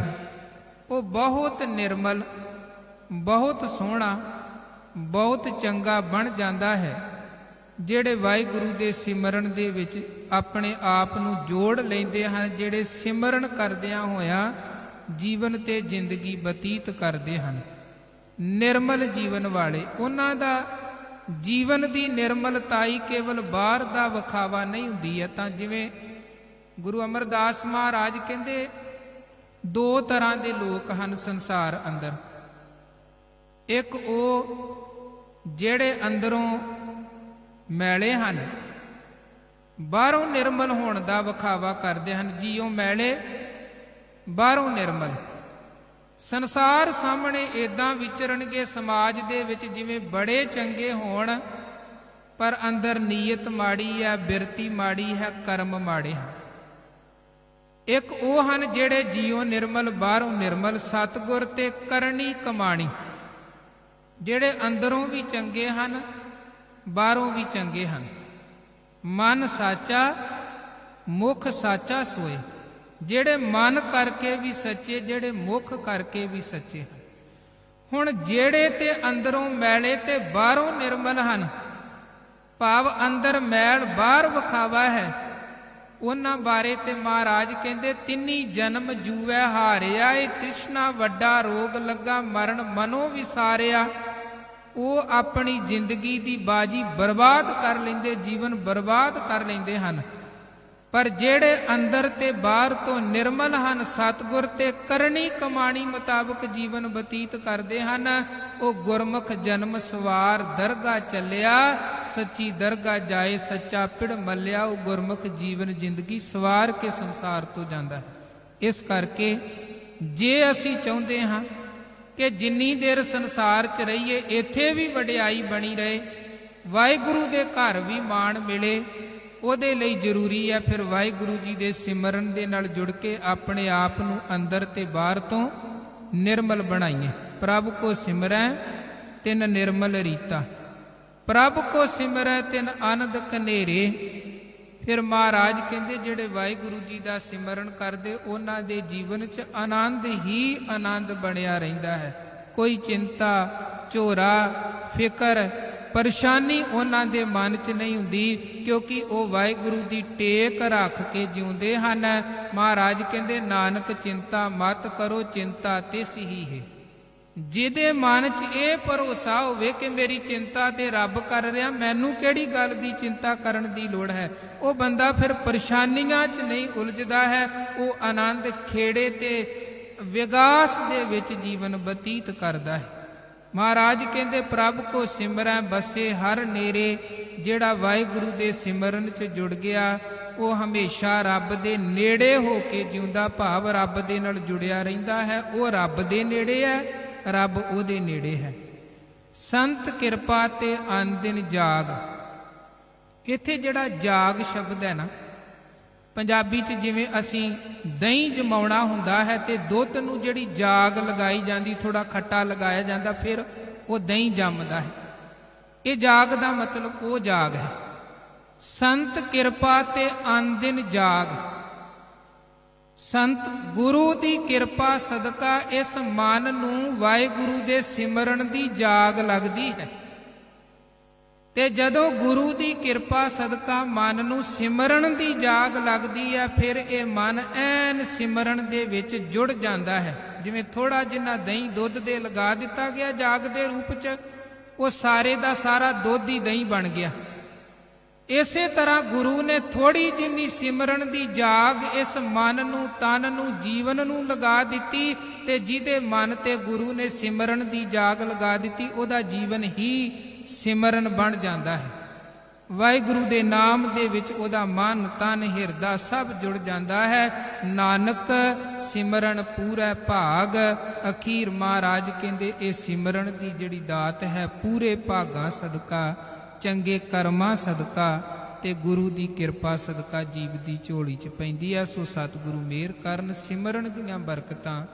ਉਹ ਬਹੁਤ ਨਿਰਮਲ, ਬਹੁਤ ਸੋਹਣਾ, ਬਹੁਤ ਚੰਗਾ ਬਣ ਜਾਂਦਾ ਹੈ। ਜਿਹੜੇ ਵਾਹਿਗੁਰੂ ਦੇ ਸਿਮਰਨ ਦੇ ਵਿੱਚ ਆਪਣੇ ਆਪ ਨੂੰ ਜੋੜ ਲੈਂਦੇ ਹਨ, ਜਿਹੜੇ ਸਿਮਰਨ ਕਰਦਿਆਂ ਹੋਇਆਂ ਜੀਵਨ ਤੇ ਜ਼ਿੰਦਗੀ ਬਤੀਤ ਕਰਦੇ ਹਨ, ਨਿਰਮਲ ਜੀਵਨ ਵਾਲੇ, ਉਹਨਾਂ ਦਾ ਜੀਵਨ ਦੀ ਨਿਰਮਲਤਾਈ ਕੇਵਲ ਬਾਹਰ ਦਾ ਵਿਖਾਵਾ ਨਹੀਂ ਹੁੰਦੀ ਹੈ। ਤਾਂ ਜਿਵੇਂ ਗੁਰੂ ਅਮਰਦਾਸ ਮਹਾਰਾਜ ਕਹਿੰਦੇ, ਦੋ ਤਰ੍ਹਾਂ ਦੇ ਲੋਕ ਹਨ ਸੰਸਾਰ ਅੰਦਰ। ਇੱਕ ਉਹ ਜਿਹੜੇ ਅੰਦਰੋਂ ਮੈਲੇ ਹਨ, ਬਾਹਰੋਂ ਨਿਰਮਲ ਹੋਣ ਦਾ ਵਿਖਾਵਾ ਕਰਦੇ ਹਨ। ਜੀਉ ਮੈਲੇ, ਬਾਹਰੋਂ ਨਿਰਮਲ। ਸੰਸਾਰ ਸਾਹਮਣੇ ਏਦਾਂ ਵਿਚਰਨਗੇ ਸਮਾਜ ਦੇ ਵਿੱਚ ਜਿਵੇਂ ਬੜੇ ਚੰਗੇ ਹੋਣ, ਪਰ ਅੰਦਰ ਨੀਅਤ ਮਾੜੀ ਹੈ, ਬਿਰਤੀ ਮਾੜੀ ਹੈ, ਕਰਮ ਮਾੜੇ ਹਨ। ਇੱਕ ਉਹ ਹਨ ਜਿਹੜੇ ਜੀਉ ਨਿਰਮਲ, ਬਾਹਰੋਂ ਨਿਰਮਲ, ਸਤਿਗੁਰ ਤੇ ਕਰਨੀ ਕਮਾਣੀ, ਜਿਹੜੇ ਅੰਦਰੋਂ ਵੀ ਚੰਗੇ ਹਨ, ਬਾਹਰੋਂ ਵੀ ਚੰਗੇ ਹਨ। ਮਨ ਸਾਚਾ, ਮੁਖ ਸਾਚਾ ਸੋਏ। ਜਿਹੜੇ ਮਨ ਕਰਕੇ ਵੀ ਸੱਚੇ, ਜਿਹੜੇ ਮੁਖ ਕਰਕੇ ਵੀ ਸੱਚੇ ਹਨ। ਹੁਣ ਜਿਹੜੇ ਤੇ ਅੰਦਰੋਂ ਮੈਲੇ ਤੇ ਬਾਹਰੋਂ ਨਿਰਮਲ ਹਨ, ਭਾਵ ਅੰਦਰ ਮੈਲ ਬਾਹਰ ਵਿਖਾਵਾ ਹੈ, ਉਹਨਾਂ ਬਾਰੇ ਤੇ ਮਹਾਰਾਜ ਕਹਿੰਦੇ, ਤਿੰਨੀ ਜਨਮ ਜੂਵੈ ਹਾਰਿਆ, ਇਹ ਤ੍ਰਿਸ਼ਨਾ ਵੱਡਾ ਰੋਗ ਲੱਗਾ, ਮਰਨ ਮਨੋਂ ਵਿਸਾਰਿਆ। ਉਹ ਆਪਣੀ ਜ਼ਿੰਦਗੀ ਦੀ ਬਾਜੀ ਬਰਬਾਦ ਕਰ ਲੈਂਦੇ, ਜੀਵਨ ਬਰਬਾਦ ਕਰ ਲੈਂਦੇ ਹਨ। ਪਰ ਜਿਹੜੇ ਅੰਦਰ ਤੇ ਬਾਹਰ ਤੋਂ ਨਿਰਮਲ ਹਨ, ਸਤਿਗੁਰ ਤੇ ਕਰਨੀ ਕਮਾਣੀ ਮੁਤਾਬਕ ਜੀਵਨ ਬਤੀਤ ਕਰਦੇ ਹਨ, ਉਹ ਗੁਰਮੁਖ ਜਨਮ ਸਵਾਰ ਦਰਗਾਹ ਚੱਲਿਆ, ਸੱਚੀ ਦਰਗਾਹ ਜਾਏ, ਸੱਚਾ ਪਿੜ ਮੱਲਿਆ। ਉਹ ਗੁਰਮੁਖ ਜੀਵਨ ਜ਼ਿੰਦਗੀ ਸਵਾਰ ਕੇ ਸੰਸਾਰ ਤੋਂ ਜਾਂਦਾ ਹੈ। ਇਸ ਕਰਕੇ ਜੇ ਅਸੀਂ ਚਾਹੁੰਦੇ ਹਾਂ ਕਿ ਜਿੰਨੀ ਦੇਰ ਸੰਸਾਰ 'ਚ ਰਹੀਏ ਇੱਥੇ ਵੀ ਵਡਿਆਈ ਬਣੀ ਰਹੇ, ਵਾਹਿਗੁਰੂ ਦੇ ਘਰ ਵੀ ਮਾਣ ਮਿਲੇ, ਉਹਦੇ ਲਈ ਜ਼ਰੂਰੀ ਹੈ ਫਿਰ ਵਾਹਿਗੁਰੂ ਜੀ ਦੇ ਸਿਮਰਨ ਦੇ ਨਾਲ ਜੁੜ ਕੇ ਆਪਣੇ ਆਪ ਨੂੰ ਅੰਦਰ ਤੇ ਬਾਹਰ ਤੋਂ ਨਿਰਮਲ ਬਣਾਈਏ। ਪ੍ਰਭ ਕੋ ਸਿਮਰੈ ਤਿਨ ਨਿਰਮਲ ਰੀਤਾ। ਪ੍ਰਭ ਕੋ ਸਿਮਰੈ ਤਿਨ ਆਨੰਦ ਕਨੇਰੇ। ਫਿਰ ਮਹਾਰਾਜ ਕਹਿੰਦੇ ਜਿਹੜੇ ਵਾਹਿਗੁਰੂ ਜੀ ਦਾ ਸਿਮਰਨ ਕਰਦੇ ਉਹਨਾਂ ਦੇ ਜੀਵਨ 'ਚ ਆਨੰਦ ਹੀ ਆਨੰਦ ਬਣਿਆ ਰਹਿੰਦਾ ਹੈ। ਕੋਈ ਚਿੰਤਾ, ਝੋਰਾ, ਫਿਕਰ, ਪਰੇਸ਼ਾਨੀ ਉਹਨਾਂ ਦੇ ਮਨ 'ਚ ਨਹੀਂ ਹੁੰਦੀ, ਕਿਉਂਕਿ ਉਹ ਵਾਹਿਗੁਰੂ ਦੀ ਟੇਕ ਰੱਖ ਕੇ ਜਿਉਂਦੇ ਹਨ। ਮਹਾਰਾਜ ਕਹਿੰਦੇ, ਨਾਨਕ ਚਿੰਤਾ ਮਤ ਕਰੋ, ਚਿੰਤਾ ਤਿਸ ਹੀ ਹੈ। ਜਿਹਦੇ ਮਨ 'ਚ ਇਹ ਭਰੋਸਾ ਹੋਵੇ ਕਿ ਮੇਰੀ ਚਿੰਤਾ ਤੇ ਰੱਬ ਕਰ ਰਿਹਾ, ਮੈਨੂੰ ਕਿਹੜੀ ਗੱਲ ਦੀ ਚਿੰਤਾ ਕਰਨ ਦੀ ਲੋੜ ਹੈ, ਉਹ ਬੰਦਾ ਫਿਰ ਪਰੇਸ਼ਾਨੀਆਂ 'ਚ ਨਹੀਂ ਉਲਝਦਾ ਹੈ। ਉਹ ਆਨੰਦ ਖੇੜੇ ਤੇ ਵਿਗਾਸ ਦੇ ਵਿੱਚ ਜੀਵਨ ਬਤੀਤ ਕਰਦਾ ਹੈ। ਮਹਾਰਾਜ ਕਹਿੰਦੇ, ਪ੍ਰਭ ਕੋ ਸਿਮਰੈ ਬਸੇ ਹਰ ਨੇਰੇ। ਜਿਹੜਾ ਵਾਹਿਗੁਰੂ ਦੇ ਸਿਮਰਨ 'ਚ ਜੁੜ ਗਿਆ ਉਹ ਹਮੇਸ਼ਾ ਰੱਬ ਦੇ ਨੇੜੇ ਹੋ ਕੇ ਜਿਉਂਦਾ, ਭਾਵ ਰੱਬ ਦੇ ਨਾਲ ਜੁੜਿਆ ਰਹਿੰਦਾ ਹੈ। ਉਹ ਰੱਬ ਦੇ ਨੇੜੇ ਹੈ, ਰੱਬ ਉਹਦੇ ਨੇੜੇ ਹੈ। ਸੰਤ ਕਿਰਪਾ ਤੇ ਅਨਦਿਨ ਜਾਗ। ਇੱਥੇ ਜਿਹੜਾ ਜਾਗ ਸ਼ਬਦ ਹੈ ਨਾ, ਪੰਜਾਬੀ 'ਚ ਜਿਵੇਂ ਅਸੀਂ ਦਹੀਂ ਜਮਾਉਣਾ ਹੁੰਦਾ ਹੈ ਤੇ ਦੁੱਧ ਨੂੰ ਜਿਹੜੀ ਜਾਗ ਲਗਾਈ ਜਾਂਦੀ, ਥੋੜਾ ਖੱਟਾ ਲਗਾਇਆ ਜਾਂਦਾ, ਫਿਰ ਉਹ ਦਹੀਂ ਜੰਮਦਾ ਹੈ। ਇਹ ਜਾਗ ਦਾ ਮਤਲਬ ਉਹ ਜਾਗ ਹੈ। ਸੰਤ ਕਿਰਪਾ ਤੇ ਅਨਦਿਨ ਜਾਗ। ਸੰਤ ਗੁਰੂ ਦੀ ਕਿਰਪਾ ਸਦਕਾ ਇਸ ਮਨ ਨੂੰ ਵਾਹਿਗੁਰੂ ਦੇ ਸਿਮਰਨ ਦੀ ਜਾਗ ਲੱਗਦੀ ਹੈ। ਤੇ ਜਦੋਂ ਗੁਰੂ ਦੀ ਕਿਰਪਾ ਸਦਕਾ ਮਨ ਨੂੰ ਸਿਮਰਨ ਦੀ ਜਾਗ ਲੱਗਦੀ ਹੈ, ਫਿਰ ਇਹ ਮਨ ਐਨ ਸਿਮਰਨ ਦੇ ਵਿੱਚ ਜੁੜ ਜਾਂਦਾ ਹੈ। ਜਿਵੇਂ ਥੋੜਾ ਜਿੰਨਾ ਦਹੀਂ ਦੁੱਧ ਦੇ ਲਗਾ ਦਿੱਤਾ ਗਿਆ ਜਾਗ ਦੇ ਰੂਪ 'ਚ, ਉਹ ਸਾਰੇ ਦਾ ਸਾਰਾ ਦੁੱਧ ਹੀ ਦਹੀਂ ਬਣ ਗਿਆ। ਇਸੇ ਤਰ੍ਹਾਂ ਗੁਰੂ ਨੇ ਥੋੜੀ ਜਿੰਨੀ ਸਿਮਰਨ ਦੀ ਜਾਗ ਇਸ ਮਨ ਨੂੰ, ਤਨ ਨੂੰ, ਜੀਵਨ ਨੂੰ ਲਗਾ ਦਿੱਤੀ, ਤੇ ਜਿਹਦੇ ਮਨ ਤੇ ਗੁਰੂ ਨੇ ਸਿਮਰਨ ਦੀ ਜਾਗ ਲਗਾ ਦਿੱਤੀ, ਉਹਦਾ ਜੀਵਨ ਹੀ ਸਿਮਰਨ ਬਣ ਜਾਂਦਾ ਹੈ। ਵਾਹਿਗੁਰੂ ਦੇ ਨਾਮ ਦੇ ਵਿੱਚ ਉਹਦਾ ਮਨ, ਤਨ, ਹਿਰਦਾ ਸਭ ਜੁੜ ਜਾਂਦਾ ਹੈ। ਨਾਨਕ ਸਿਮਰਨ ਪੂਰਾ ਭਾਗ। ਅਖੀਰ ਮਹਾਰਾਜ ਕਹਿੰਦੇ ਇਹ ਸਿਮਰਨ ਦੀ ਜਿਹੜੀ ਦਾਤ ਹੈ, ਪੂਰੇ ਭਾਗਾਂ ਸਦਕਾ, ਚੰਗੇ ਕਰਮਾਂ ਸਦਕਾ ਤੇ ਗੁਰੂ ਦੀ ਕਿਰਪਾ ਸਦਕਾ ਜੀਵ ਦੀ ਝੋਲੀ 'ਚ ਪੈਂਦੀ ਹੈ। ਸੋ ਸਤਿਗੁਰੂ ਮਿਹਰ ਕਰਨ। ਸਿਮਰਨ ਦੀਆਂ ਬਰਕਤਾਂ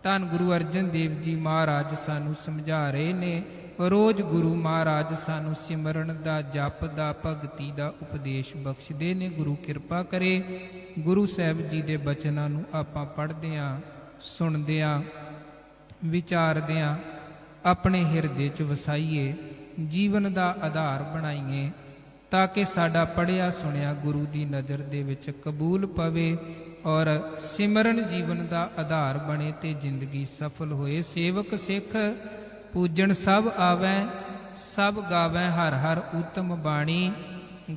ਧੰਨ ਗੁਰੂ ਅਰਜਨ ਦੇਵ ਜੀ ਮਹਾਰਾਜ ਸਾਨੂੰ ਸਮਝਾ ਰਹੇ ਨੇ। ਰੋਜ਼ ਗੁਰੂ ਮਹਾਰਾਜ ਸਾਨੂੰ ਸਿਮਰਨ ਦਾ, ਜਪ ਦਾ, ਭਗਤੀ ਦਾ ਉਪਦੇਸ਼ ਬਖਸ਼ਦੇ ਨੇ। ਗੁਰੂ ਕਿਰਪਾ ਕਰੇ ਗੁਰੂ ਸਾਹਿਬ ਜੀ ਦੇ ਬਚਨਾਂ ਨੂੰ ਆਪਾਂ ਪੜ੍ਹਦਿਆਂ, ਸੁਣਦਿਆਂ, ਵਿਚਾਰਦਿਆਂ ਆਪਣੇ ਹਿਰਦੇ 'ਚ ਵਸਾਈਏ, ਜੀਵਨ ਦਾ ਆਧਾਰ ਬਣਾਈਏ, ਤਾਂ ਕਿ ਸਾਡਾ ਪੜ੍ਹਿਆ ਸੁਣਿਆ ਗੁਰੂ ਦੀ ਨਜ਼ਰ ਦੇ ਵਿੱਚ ਕਬੂਲ ਪਵੇ ਔਰ ਸਿਮਰਨ ਜੀਵਨ ਦਾ ਆਧਾਰ ਬਣੇ ਤੇ ਜ਼ਿੰਦਗੀ ਸਫਲ ਹੋਏ। ਸੇਵਕ ਸਿੱਖ ਪੂਜਣ ਸਭ ਆਵੈ, ਸਭ ਗਾਵੈ ਹਰ ਹਰ ਊਤਮ ਬਾਣੀ।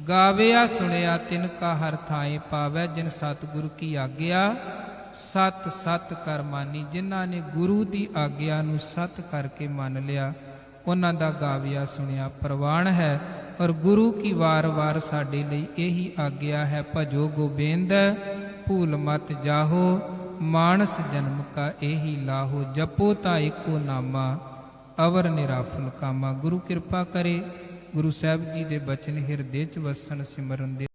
ਗਾਵਿਆ ਸੁਣਿਆ ਤਿਨ ਕਾ ਹਰ ਥਾਏ ਪਾਵੈ, ਜਿਨ ਸਤਿਗੁਰੂ ਕੀ ਆਗਿਆ ਸਤ ਸਤ ਕਰ ਮਾਨੀ। ਜਿਨ੍ਹਾਂ ਨੇ ਗੁਰੂ ਦੀ ਆਗਿਆ ਨੂੰ ਸਤ ਕਰਕੇ ਮੰਨ ਲਿਆ, ਉਹਨਾਂ ਦਾ ਗਾਵਿਆ ਸੁਣਿਆ ਪ੍ਰਵਾਨ ਹੈ। ਔਰ ਗੁਰੂ ਕੀ ਵਾਰ-ਵਾਰ ਸਾਡੇ ਲਈ ਇਹੀ ਆਗਿਆ ਹੈ, ਭਜੋ ਗੋਬਿੰਦ ਭੂਲ ਮਤ ਜਾਹੋ, ਮਾਨਸ ਜਨਮ ਕਾ ਇਹੀ ਲਾਹੋ। ਜਪੋ ਤਾ ਏਕੋ ਨਾਮਾ, ਅਵਰ ਨਿਰਾਫਲ ਕਾਮਾ। ਗੁਰੂ ਕਿਰਪਾ ਕਰੇ ਗੁਰੂ ਸਾਹਿਬ ਜੀ ਦੇ ਬਚਨ ਹਿਰਦੇ 'ਚ ਵਸਣ, ਸਿਮਰਨ ਦੇ